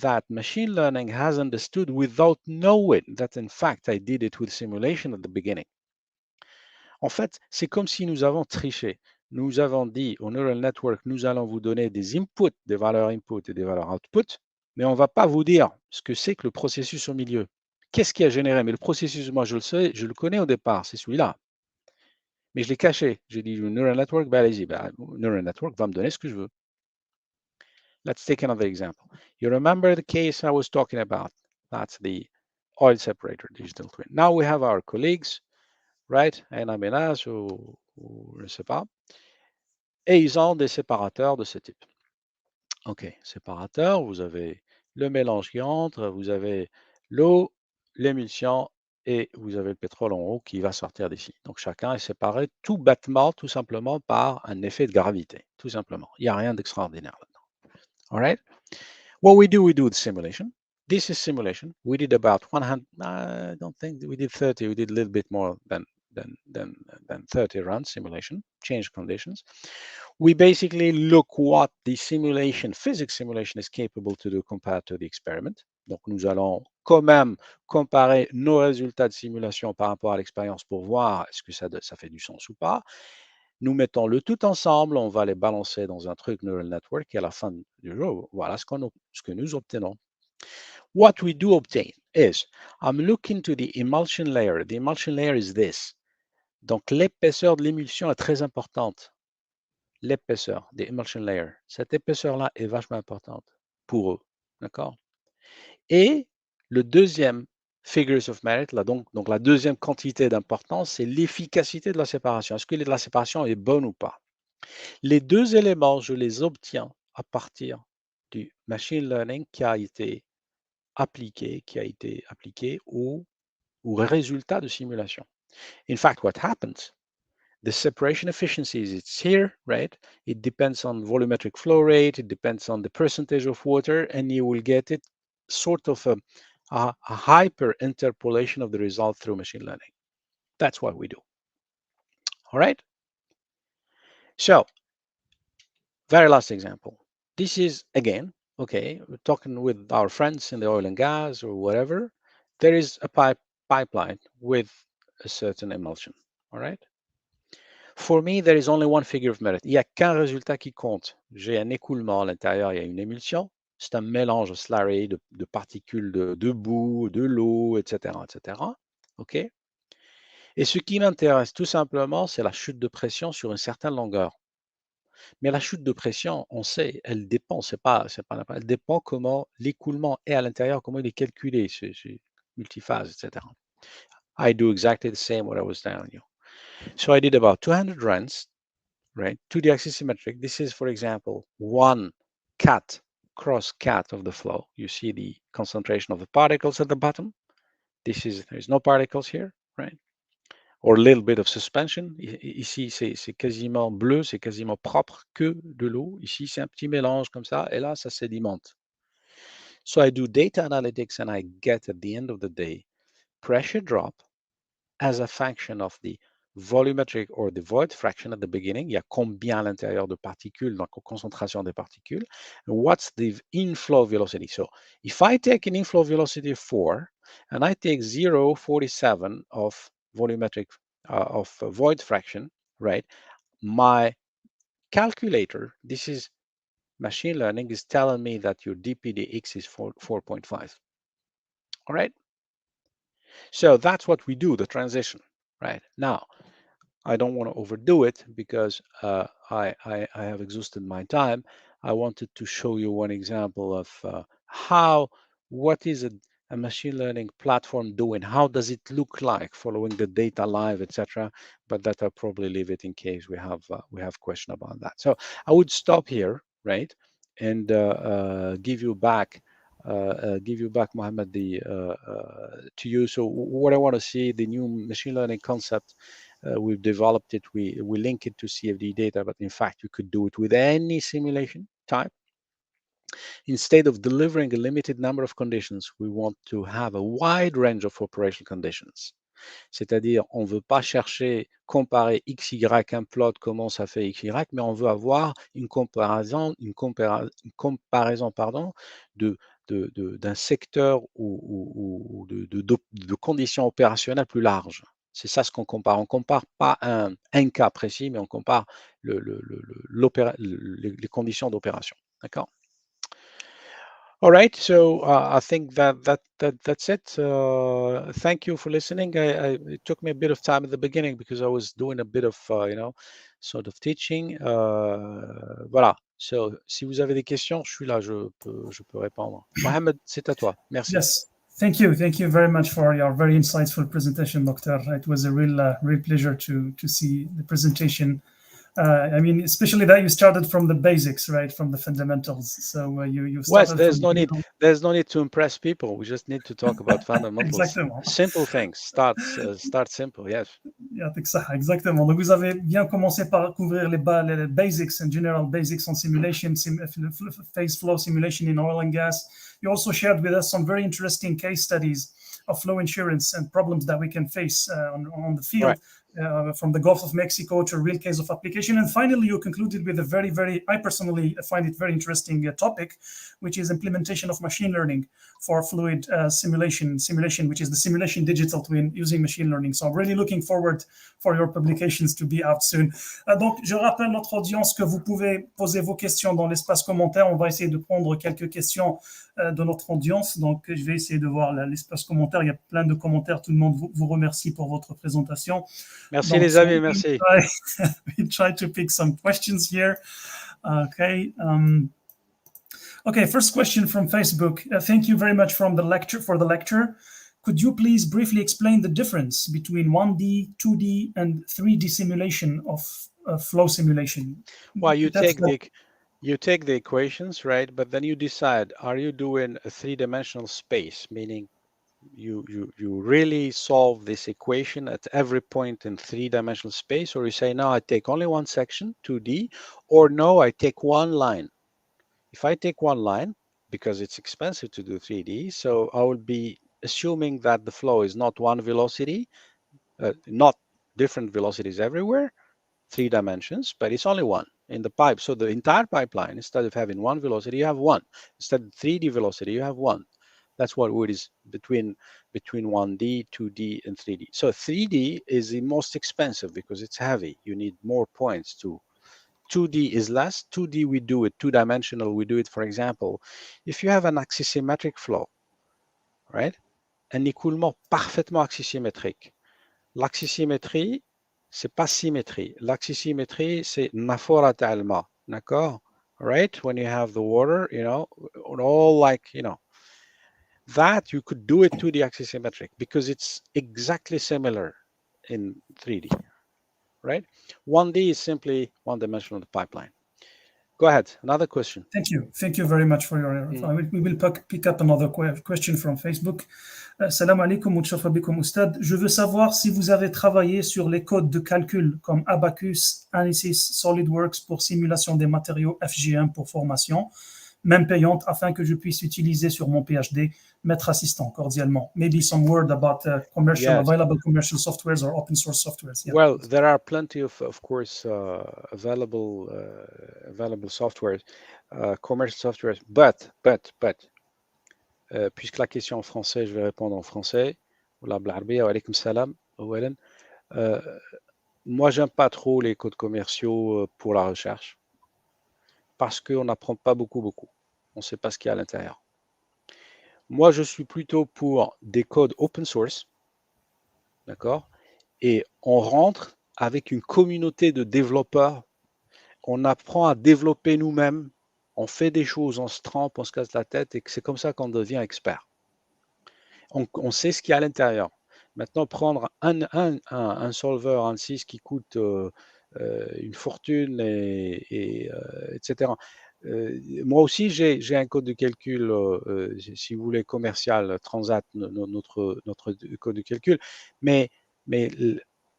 Speaker 3: that machine learning has understood without knowing that in fact I did it with simulation at the beginning. En fait, c'est comme si nous avons triché. Nous avons dit au neural network, nous allons vous donner des inputs, des valeurs input et des valeurs output, mais on ne va pas vous dire ce que c'est que le processus au milieu. Qu'est-ce qui a généré? Mais le processus, moi, je le sais, je le connais au départ, c'est celui-là. Mais je l'ai caché. J'ai dit, le neural network, ben allez-y, le neural network va me donner ce que je veux. Let's take another example. You remember the case I was talking about? That's the oil separator digital twin. Now we have our colleagues, right? Un aménage ou je ne sais pas. Et ils ont des séparateurs de ce type. OK, séparateur, vous avez le mélange qui entre, vous avez l'eau, l'émulsion et vous avez le pétrole en haut qui va sortir d'ici. Donc chacun est séparé tout bêtement, tout simplement par un effet de gravité, tout simplement. Il n'y a rien d'extraordinaire là-dedans. All right? What we do the simulation. This is simulation. We did about 100, I don't think we did 30, we did a little bit more than 30 runs simulation, change conditions. We basically look what the simulation, physics simulation is capable to do compared to the experiment. Donc, nous allons quand même comparer nos résultats de simulation par rapport à l'expérience pour voir est-ce que ça fait du sens ou pas. Nous mettons le tout ensemble, on va les balancer dans un truc neural network et à la fin du jour, voilà ce que nous obtenons. What we do obtain is, I'm looking to the emulsion layer. The emulsion layer is this. Donc, l'épaisseur de l'émulsion est très importante. L'épaisseur des emulsion layer. Cette épaisseur-là est vachement importante pour eux. D'accord? Et le deuxième figures of merit, là, donc la deuxième quantité d'importance, c'est l'efficacité de la séparation. Est-ce que la séparation est bonne ou pas? Les deux éléments, je les obtiens à partir du machine learning qui a été appliqué au résultat de simulation. In fact, what happens? The separation efficiencies, it's here, right? It depends on volumetric flow rate, it depends on the percentage of water, and you will get it sort of a hyper interpolation of the result through machine learning. That's what we do. All right? So, very last example. This is, again, okay, we're talking with our friends in the oil and gas or whatever. There is a pipeline with a certain emulsion, all right? For me, there is only one figure of merit. Il n'y a qu'un résultat qui compte. J'ai un écoulement à l'intérieur, il y a une émulsion. C'est un mélange slurry de particules de boue, de l'eau, etc., etc. OK? Et ce qui m'intéresse tout simplement, c'est la chute de pression sur une certaine longueur. Mais la chute de pression, on sait, elle dépend, elle dépend comment l'écoulement est à l'intérieur, comment il est calculé, c'est multiphase, etc. I do exactly the same what I was telling you. So I did about 200 runs, right? 2D axisymmetric. This is, for example, one cut, cross cut of the flow. You see the concentration of the particles at the bottom. There's no particles here, right? Or a little bit of suspension. Ici, c'est quasiment bleu, c'est quasiment propre que de l'eau. Ici, c'est un petit mélange comme ça, et là, ça sédimente. So I do data analytics, and I get, at the end of the day, pressure drop as a function of the volumetric or the void fraction at the beginning. Il y a combien à l'intérieur de particules, donc concentration des particules. And what's the inflow velocity? So if I take an inflow velocity of 4, and I take 0.47 of volumetric void fraction, right? My calculator, this is machine learning, is telling me that your dpdx is 4.5. All right. So that's what we do, the transition, right? Now, I don't want to overdo it because I have exhausted my time. I wanted to show you one example of what is a machine learning platform doing? How does it look like following the data live, etc.? But that I'll probably leave it in case we have question about that. So I would stop here, right, and give you back, Mohammed, to you. So what I want to see, the new machine learning concept. We've developed it. We link it to CFD data, but in fact, you could do it with any simulation type. Instead of delivering a limited number of conditions, we want to have a wide range of operational conditions. C'est-à-dire, on ne veut pas chercher, comparer XY, un plot, comment ça fait XY, mais on veut avoir une comparaison d'un secteur ou de conditions opérationnelles plus larges. C'est ça ce qu'on compare. On ne compare pas un cas précis, mais on compare les conditions d'opération. D'accord? All right, so I think that's it. Thank you for listening. It took me a bit of time at the beginning because I was doing a bit of, sort of teaching. Voilà. So, si vous avez des questions, je suis là, je peux répondre. Mohamed, c'est à toi. Merci.
Speaker 2: Yes. Thank you very much for your very insightful presentation, Doctor. It was a real pleasure to see the presentation. I mean, especially that you started from the basics, right, from the fundamentals. So you started.
Speaker 3: Well, there's no need to impress people. We just need to talk about fundamentals.
Speaker 2: Exactement.
Speaker 3: Simple things. Start simple. Yes.
Speaker 2: Exactement. Donc vous avez bien commencé par couvrir les basics and general basics on simulation, phase flow simulation in oil and gas. You also shared with us some very interesting case studies of flow insurance and problems that we can face on the field. Right. From the Gulf of Mexico to a real case of application. And finally, you concluded with a very, I personally find it very interesting topic, which is implementation of machine learning for fluid simulation, which is the simulation digital twin using machine learning. So I'm really looking forward for your publications to be out soon. Donc, je rappelle notre audience que vous pouvez poser vos questions dans l'espace commentaire. On va essayer de prendre quelques questions de notre audience. Donc, je vais essayer de voir l'espace commentaire. Il y a plein de commentaires. Tout le monde vous remercie pour votre présentation.
Speaker 3: Merci donc, les amis, merci.
Speaker 2: We'll try to pick some questions here. Okay. Okay, first question from Facebook. Thank you very much for the lecture. Could you please briefly explain the difference between 1D, 2D, and 3D simulation of flow simulation?
Speaker 3: Well, you take the equations, right? But then you decide, are you doing a three-dimensional space, meaning you really solve this equation at every point in three-dimensional space, or you say, no, I take only one section, 2D, or no, I take one line. If I take one line, because it's expensive to do 3D, so I will be assuming that the flow is not one velocity, not different velocities everywhere, 3 dimensions, but it's only one in the pipe. So the entire pipeline, instead of having one velocity, you have one. Instead of 3D velocity, you have one. That's what it is between 1D, 2D, and 3D. So 3D is the most expensive because it's heavy. You need more points to. 2D is less. 2D, we do it two-dimensional. We do it, for example, if you have an axisymmetric flow, right? Un écoulement parfaitement axisymmétrique. L'axisymétrie, c'est pas symétrie. L'axisymétrie, c'est nafora ta'alma, d'accord? Right? When you have the water, you know, all like, you know, that you could do it to the axisymmetric because it's exactly similar in 3D, right? 1D is simply one-dimensional pipeline. Go ahead, another question.
Speaker 2: Thank you very much for your. We will pick up another question from Facebook. Salam alaikum, mutshaffa bikum Oustad. Je veux savoir si vous avez travaillé sur les codes de calcul comme Abacus, Anisys, SolidWorks pour simulation des matériaux FGM pour formation, même payante, afin que je puisse utiliser sur mon PhD. Maître assistant, cordialement. Maybe some word about available commercial softwares or open source softwares.
Speaker 3: Yeah. Well, there are plenty of course, available softwares, commercial softwares, but, puisque la question en français, je vais répondre en français. Moi, j'aime pas trop les codes commerciaux pour la recherche parce qu'on n'apprend pas beaucoup. On ne sait pas ce qu'il y a à l'intérieur. Moi, je suis plutôt pour des codes open source, d'accord? Et on rentre avec une communauté de développeurs. On apprend à développer nous-mêmes. On fait des choses, on se trempe, on se casse la tête et c'est comme ça qu'on devient expert. On sait ce qu'il y a à l'intérieur. Maintenant, prendre un solver, un 6 qui coûte une fortune, etc. Moi aussi, j'ai un code de calcul, si vous voulez, commercial, Transat, notre code de calcul, mais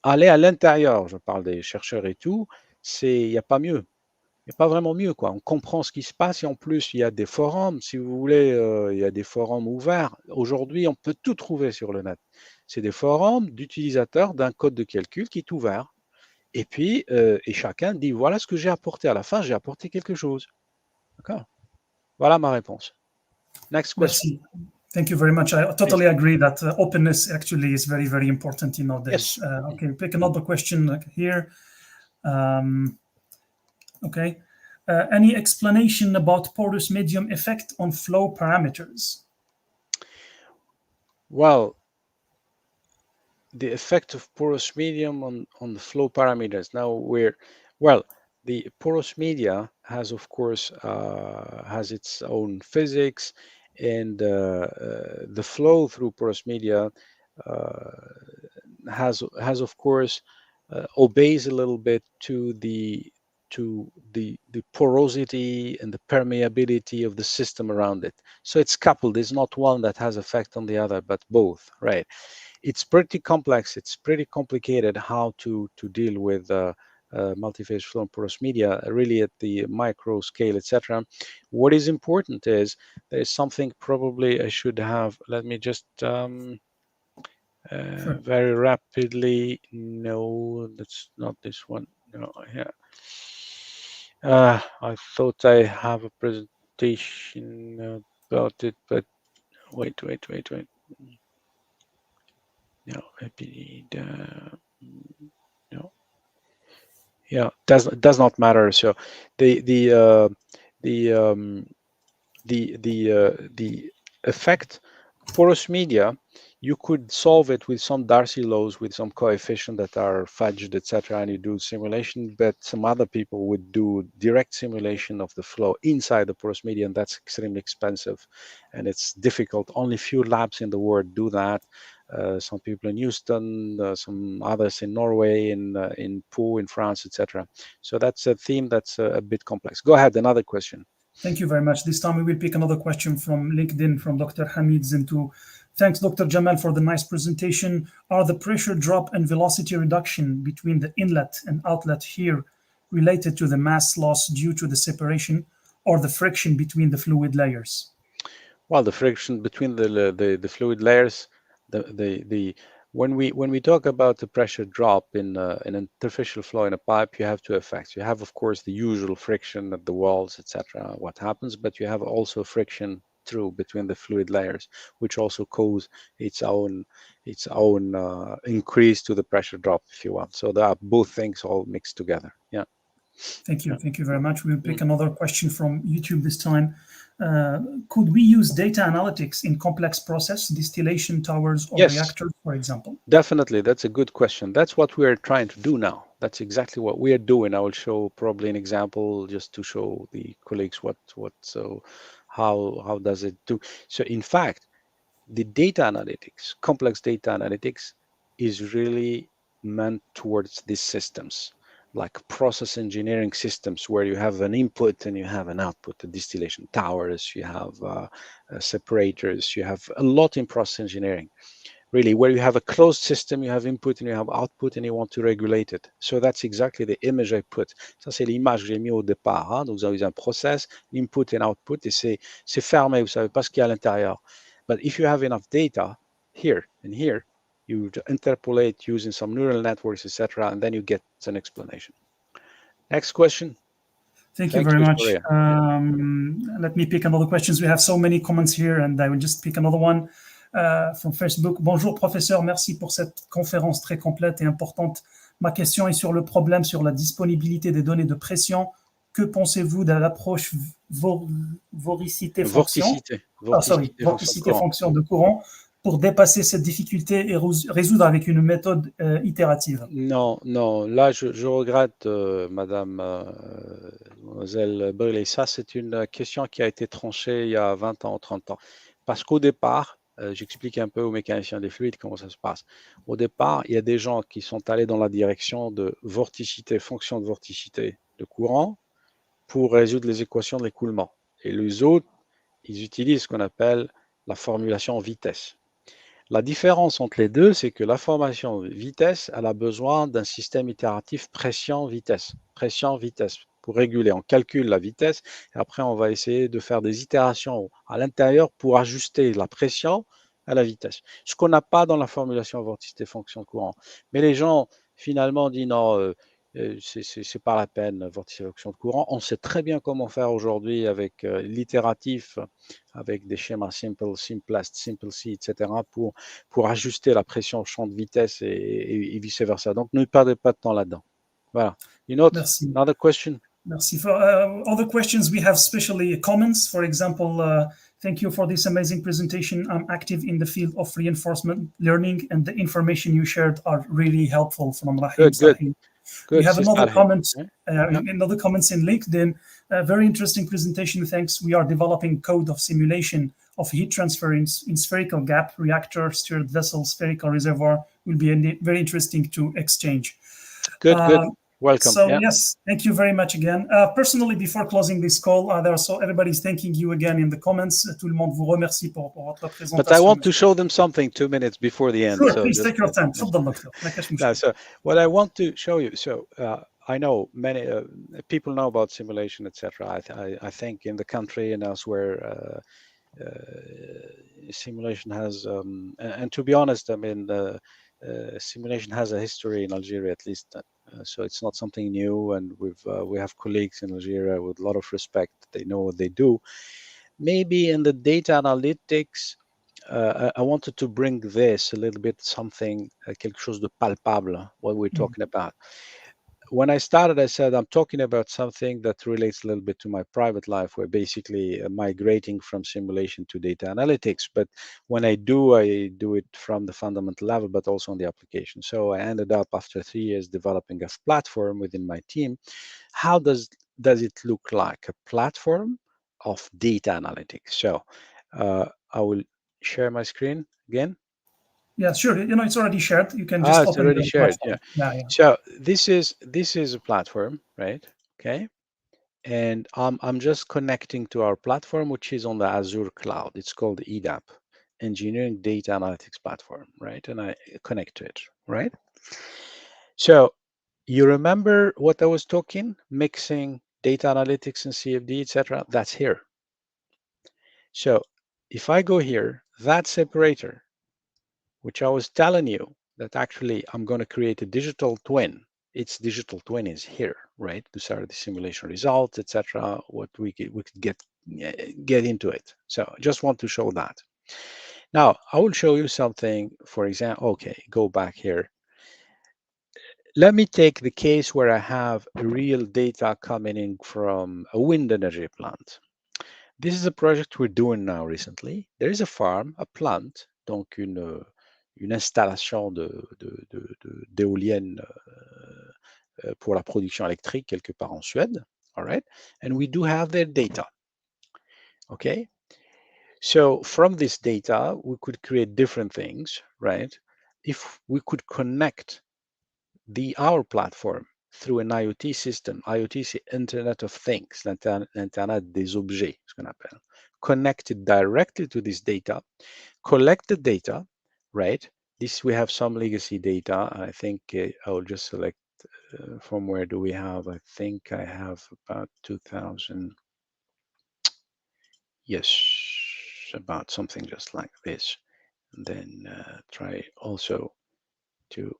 Speaker 3: aller à l'intérieur, je parle des chercheurs et tout, il n'y a pas mieux. Il n'y a pas vraiment mieux, quoi. On comprend ce qui se passe et en plus, il y a des forums, si vous voulez, il y a des forums ouverts. Aujourd'hui, on peut tout trouver sur le net. C'est des forums d'utilisateurs d'un code de calcul qui est ouvert. Et puis, et chacun dit, voilà ce que j'ai apporté. À la fin, j'ai apporté quelque chose. D'accord? Voilà ma réponse. Next question.
Speaker 2: Merci. Thank you very much. I totally agree that openness actually is very, very important in nowadays.
Speaker 3: Yes.
Speaker 2: Okay, pick another question here. Okay. Any explanation about porous medium effect on flow parameters?
Speaker 3: Well, the effect of porous medium on the flow parameters. Now the porous media has, of course, has its own physics, and the flow through porous media has of course obeys a little bit to the porosity and the permeability of the system around it. So it's coupled. There's not one that has effect on the other, but both, right? It's pretty complex. It's pretty complicated how to deal with multi-phase flow and porous media, really at the micro scale, etc. What is important is there is something probably I should have. Let me just very rapidly. No, that's not this one. No, yeah. I thought I have a presentation about it, but wait. No, no. Yeah, does not matter. So the effect porous media, you could solve it with some Darcy laws, with some coefficient that are fudged, etc., and you do simulation. But some other people would do direct simulation of the flow inside the porous media, and that's extremely expensive, and it's difficult. Only few labs in the world do that. Some people in Houston, some others in Norway, in Pau, in France, etc. So that's a theme that's a bit complex. Go ahead, another question.
Speaker 2: Thank you very much. This time we will pick another question from LinkedIn from Dr. Hamid Zintu. Thanks, Dr. Jamal, for the nice presentation. Are the pressure drop and velocity reduction between the inlet and outlet here related to the mass loss due to the separation or the friction between the fluid layers?
Speaker 3: Well, the friction between the fluid layers, when we talk about the pressure drop in an interfacial flow in a pipe, you have two effects. You have, of course, the usual friction at the walls, etc. What happens, but you have also friction through between the fluid layers, which also cause its own increase to the pressure drop, if you want. So there are both things all mixed together. Yeah.
Speaker 2: Thank you. Thank you very much. We'll pick another question from YouTube this time. Could we use data analytics in complex process, distillation towers or
Speaker 3: Yes.
Speaker 2: reactors, for example?
Speaker 3: Definitely, that's a good question. That's what we are trying to do now. That's exactly what we are doing. I will show probably an example just to show the colleagues how does it do. So in fact, the data analytics, complex data analytics, is really meant towards these systems, like process engineering systems, where you have an input and you have an output, the distillation towers, you have separators, you have a lot in process engineering. Really, where you have a closed system, you have input and you have output, and you want to regulate it. So that's exactly the image I put. Ça, c'est l'image que j'ai mis au départ. Hein. Donc, vous avez un process, input and output, et c'est fermé, vous savez pas ce qu'il y a à l'intérieur. But if you have enough data here and here, you interpolate using some neural networks, etc., and then you get an explanation. Next question.
Speaker 2: Thank you very much.
Speaker 3: Surya.
Speaker 2: Let me pick another questions. We have so many comments here, and I will just pick another one. From Facebook. Bonjour professeur, merci pour cette conférence très complète et importante. Ma question est sur le problème sur la disponibilité des données de pression. Que pensez-vous de l'approche vorticité fonction de courant pour dépasser cette difficulté et résoudre avec une méthode itérative?
Speaker 3: Non, là je regrette, Madame Mademoiselle Brûlé, ça c'est une question qui a été tranchée il y a 20 ans, 30 ans. Parce qu'au départ, j'explique un peu aux mécaniciens des fluides comment ça se passe. Au départ, il y a des gens qui sont allés dans la direction de vorticité, fonction de vorticité de courant pour résoudre les équations de l'écoulement. Et les autres, ils utilisent ce qu'on appelle la formulation vitesse. La différence entre les deux, c'est que la formulation vitesse, elle a besoin d'un système itératif pression-vitesse. Pression-vitesse. Pour réguler, on calcule la vitesse et après on va essayer de faire des itérations à l'intérieur pour ajuster la pression à la vitesse. Ce qu'on n'a pas dans la formulation vorticité fonction de courant. Mais les gens finalement disent non, c'est pas la peine, vorticité fonction de courant. On sait très bien comment faire aujourd'hui avec l'itératif, avec des schémas simple, simplest, simple C, etc. pour ajuster la pression au champ de vitesse et vice versa. Donc ne perdez pas de temps là-dedans. Voilà.
Speaker 2: Merci.
Speaker 3: Another question.
Speaker 2: Merci. For other questions, we have especially comments. For example, thank you for this amazing presentation. I'm active in the field of reinforcement learning, and the information you shared are really helpful. From Rahim.
Speaker 3: Good.
Speaker 2: We have another comment. Another comments in LinkedIn. Very interesting presentation. Thanks. We are developing code of simulation of heat transfer in spherical gap reactor, stirred vessel, spherical reservoir. Will be very interesting to exchange.
Speaker 3: Good. Welcome.
Speaker 2: So yes, thank you very much again. Personally, before closing this call, everybody's thanking you again in the comments. Tout le monde vous remercie pour votre présentation.
Speaker 3: But I want to show them something 2 minutes before the end.
Speaker 2: Sure, so please take your time.
Speaker 3: So what I want to show you, I know many people know about simulation, etc. I think in the country and elsewhere, simulation has, and to be honest, I mean, simulation has a history in Algeria, at least. So it's not something new, and we have colleagues in Algeria with a lot of respect. They know what they do. Maybe in the data analytics, I wanted to bring this a little bit something, quelque chose de palpable, what we're talking about. When I started, I said I'm talking about something that relates a little bit to my private life, where basically migrating from simulation to data analytics. But when I do it from the fundamental level, but also on the application. So I ended up after 3 years developing a platform within my team. How does it look like? A platform of data analytics. So I will share my screen again.
Speaker 2: Yeah, sure. It's already shared. You can just
Speaker 3: it's
Speaker 2: open
Speaker 3: already shared.
Speaker 2: Yeah.
Speaker 3: So this is a platform, right? Okay, and I'm just connecting to our platform, which is on the Azure cloud. It's called EDAP, Engineering Data Analytics Platform, right? And I connect to it, right? So you remember what I was talking, mixing data analytics and CFD, etc. That's here. So if I go here, that separator, which I was telling you that actually I'm going to create a digital twin. Its digital twin is here, right? These are the simulation results, etc. What we could get into it. So I just want to show that. Now I will show you something. For example, okay, go back here. let me take the case where I have real data coming in from a wind energy plant. This is a project we're doing now recently. There is a farm, a plant, donc une installation d'éoliennes pour la production électrique quelque part en Suède. All right. And we do have their data. Okay. So from this data, we could create different things, right? If we could connect our platform through an IoT system, IoT c'est Internet of Things, l'Internet des objets, ce qu'on appelle, connected directly to this data, collect the data, right? This we have some legacy data. I think I will just select from where do we have? I think I have about 2000. Yes, about something just like this. And then try also to,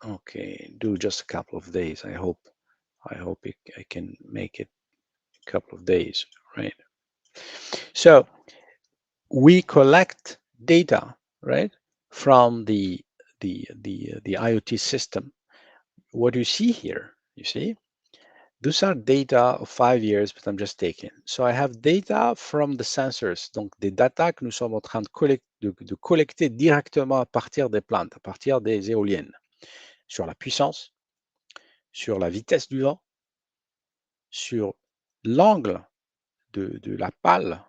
Speaker 3: okay, do just a couple of days. I hope I can make it a couple of days, right? So we collect data, right, from the IoT system. What you see here, you see, those are data of 5 years, but I'm just taking. So I have data from the sensors, donc des data que nous sommes en train de collecter directement à partir des plantes, à partir des éoliennes, sur la puissance, sur la vitesse du vent, sur l'angle de la pale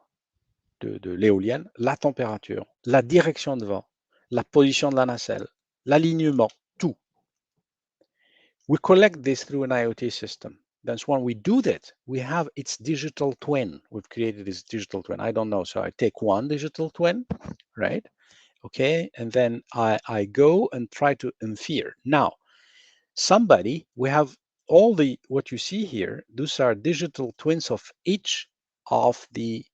Speaker 3: de l'éolienne, la température, la direction de vent, la position de la nacelle, l'alignement, tout. We collect this through an IoT system. That's when we do that, we have its digital twin. We've created this digital twin. I don't know. So I take one digital twin, right? Okay. And then I go and try to infer. Now, we have all what you see here, those are digital twins of each of the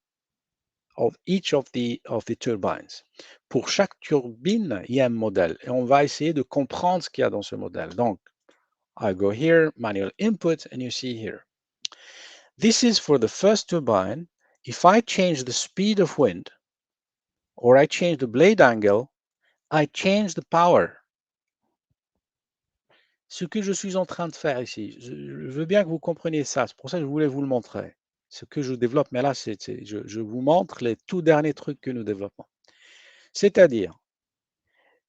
Speaker 3: turbines. Pour chaque turbine, il y a un modèle et on va essayer de comprendre ce qu'il y a dans ce modèle. Donc, I go here, manual input, and you see here. This is for the first turbine. If I change the speed of wind or I change the blade angle, I change the power. Ce que je suis en train de faire ici, je veux bien que vous compreniez ça. C'est pour ça que je voulais vous le montrer. Ce que je développe, mais là, je vous montre les tout derniers trucs que nous développons. C'est-à-dire,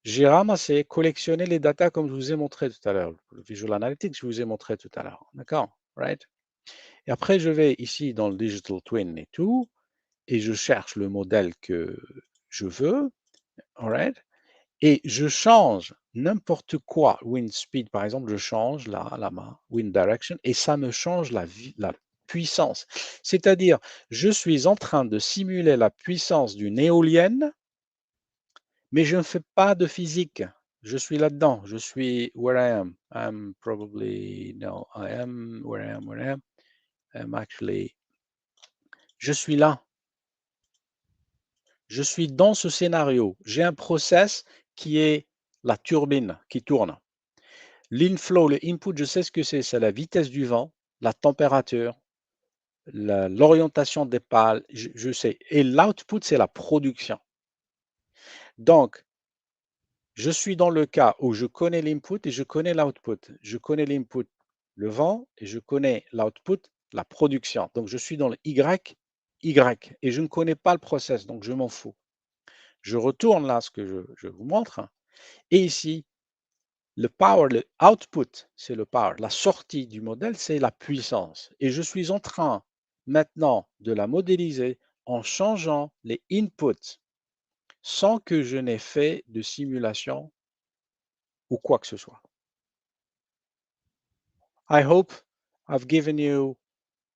Speaker 3: j'ai ramassé, collectionné les datas comme je vous ai montré tout à l'heure. Le Visual Analytics, je vous ai montré tout à l'heure. D'accord? Right? Et après, je vais ici dans le Digital Twin et tout, et je cherche le modèle que je veux. All right? Et je change n'importe quoi. Wind speed, par exemple, je change la wind direction, et ça me change la puissance. C'est-à-dire, je suis en train de simuler la puissance d'une éolienne, mais je ne fais pas de physique. Je suis là-dedans. Je suis where I am. I'm probably, no, I am where I am. I'm actually, je suis là. Je suis dans ce scénario. J'ai un process qui est la turbine qui tourne. L'inflow, le input, je sais ce que c'est. C'est la vitesse du vent, la température, l'orientation des pales, je sais. Et l'output, c'est la production. Donc, je suis dans le cas où je connais l'input et je connais l'output. Je connais l'input, le vent, et je connais l'output, la production. Donc, je suis dans le Y, et je ne connais pas le process, donc je m'en fous. Je retourne là ce que je vous montre. Et ici, le power, le output, c'est le power. La sortie du modèle, c'est la puissance. Et je suis en train maintenant de la modéliser en changeant les inputs sans que je n'ai fait de simulation ou quoi que ce soit. I hope I've given you,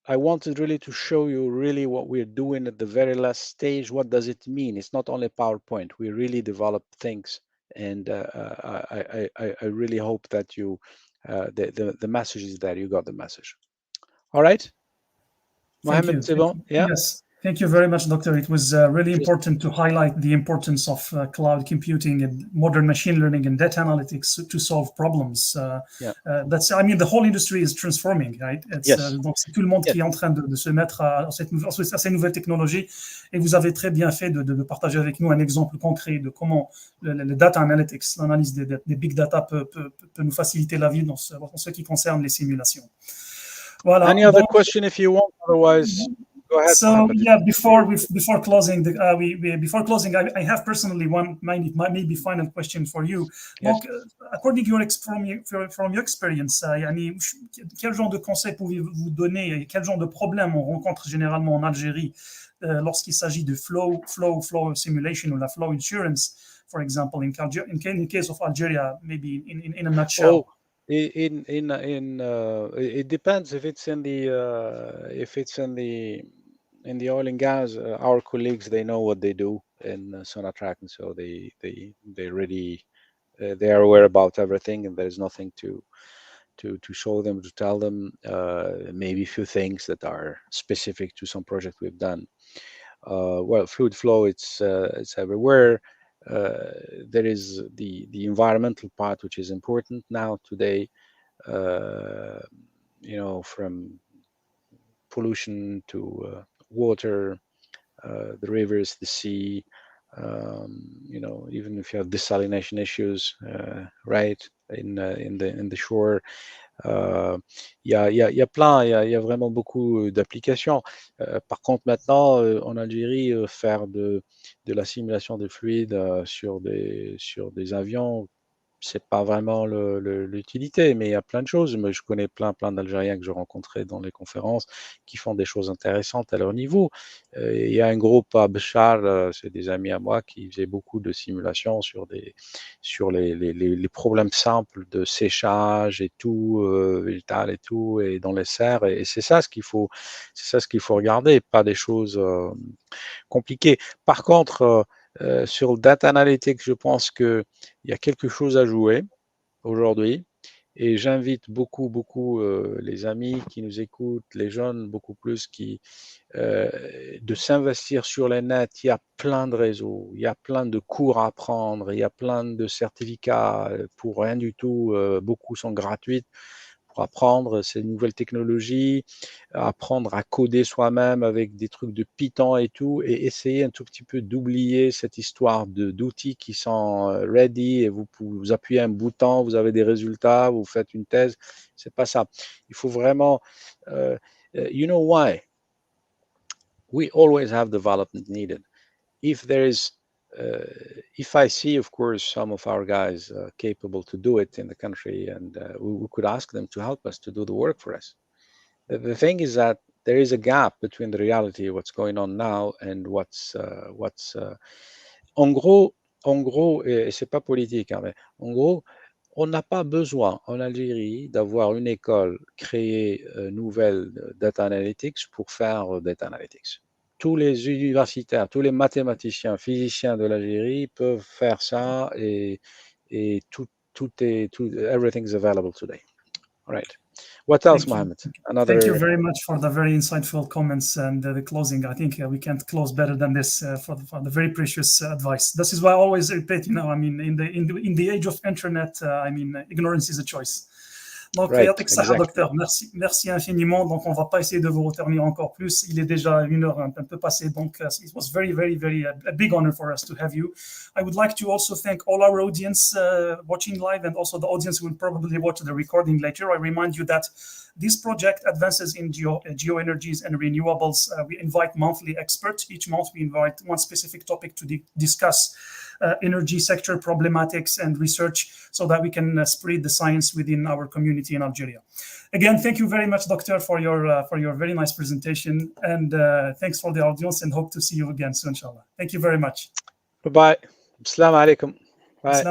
Speaker 3: I wanted really to show you really what we're doing at the very last stage. What does it mean? It's not only PowerPoint. We really develop things, and I really hope that you, the message is that you got the message. All right, Mohammed, c'est bon? Yeah.
Speaker 2: Yes. Thank you very much, Doctor. It was really important to highlight the importance of cloud computing and modern machine learning and data analytics to solve problems. I mean, the whole industry is transforming, right? Donc, c'est tout le monde qui est en train de se mettre à ces nouvelles technologies. Et vous avez très bien fait de partager avec nous un exemple concret de comment le data analytics, l'analyse des big data peut nous faciliter la vie dans ce qui concerne les simulations. Voilà.
Speaker 3: Any other question if you want, otherwise...
Speaker 2: So yeah, before closing, I have personally one maybe final question for you.
Speaker 3: Yes.
Speaker 2: Donc, according from your experience, quel genre de conseils pouvez-vous donner et quel genre de problèmes on rencontre généralement en Algérie lorsqu'il s'agit de flow simulation ou la flow insurance, for example, in case of Algeria, maybe in a nutshell.
Speaker 3: It depends if it's in the oil and gas. Our colleagues, they know what they do in Sonatrach, and so they really they are aware about everything, and there's nothing to show them, to tell them. Maybe a few things that are specific to some project we've done. Well, fluid flow, it's everywhere. There is the environmental part, which is important now today. From pollution to water, the rivers, the sea, even if you have desalination issues, right, in the shore. Il y a vraiment beaucoup d'applications. Par contre, maintenant, en Algérie, faire de la simulation des fluides sur des avions, c'est pas vraiment l'utilité, mais il y a plein de choses. Mais je connais plein d'Algériens que je rencontrais dans les conférences qui font des choses intéressantes à leur niveau. Il y a un groupe à Béchar, c'est des amis à moi qui faisaient beaucoup de simulations sur les problèmes simples de séchage et tout, végétal et tout, et dans les serres. Et c'est ça ce qu'il faut regarder, pas des choses compliquées. Par contre, sur le data analytics, je pense qu'il y a quelque chose à jouer aujourd'hui, et j'invite beaucoup les amis qui nous écoutent, les jeunes beaucoup plus, de s'investir sur les nets. Il y a plein de réseaux, il y a plein de cours à prendre, il y a plein de certificats pour rien du tout, beaucoup sont gratuits, pour apprendre ces nouvelles technologies, apprendre à coder soi-même avec des trucs de Python et tout, et essayer un tout petit peu d'oublier cette histoire d'outils qui sont ready et vous appuyez un bouton, vous avez des résultats, vous faites une thèse. C'est pas ça. Il faut vraiment, you know why? We always have development needed. If I see, of course, some of our guys capable to do it in the country, and we could ask them to help us to do the work for us. The thing is that there is a gap between the reality of what's going on now and what's en gros, et c'est pas politique, hein, mais en gros, on n'a pas besoin en Algérie d'avoir une école créée nouvelle data analytics pour faire data analytics. Tous les universitaires, tous les mathématiciens, physiciens de l'Algérie peuvent faire ça, et everything's available today. All right. What else, Mohammed?
Speaker 2: Thank you very much for the very insightful comments and the closing. I think we can't close better than this for the very precious advice. This is why I always repeat, I mean, in the age of internet, ignorance is a choice. Donc,
Speaker 3: exactly.
Speaker 2: Docteur, merci infiniment. Donc, on va pas essayer de vous retenir encore plus. Il est déjà 1 heure un peu passé. Donc, it was very, very, very a big honor for us to have you. I would like to also thank all our audience watching live, and also the audience who will probably watch the recording later. I remind you that this project advances in geoenergies and renewables. We invite monthly experts. Each month, we invite one specific topic to discuss energy sector problematics and research, so that we can spread the science within our community in Algeria. Again, thank you very much, Doctor, for your very nice presentation, and thanks for the audience, and hope to see you again soon, inshallah. Thank you very much.
Speaker 3: Bye-bye. Assalamu alaikum. Bye.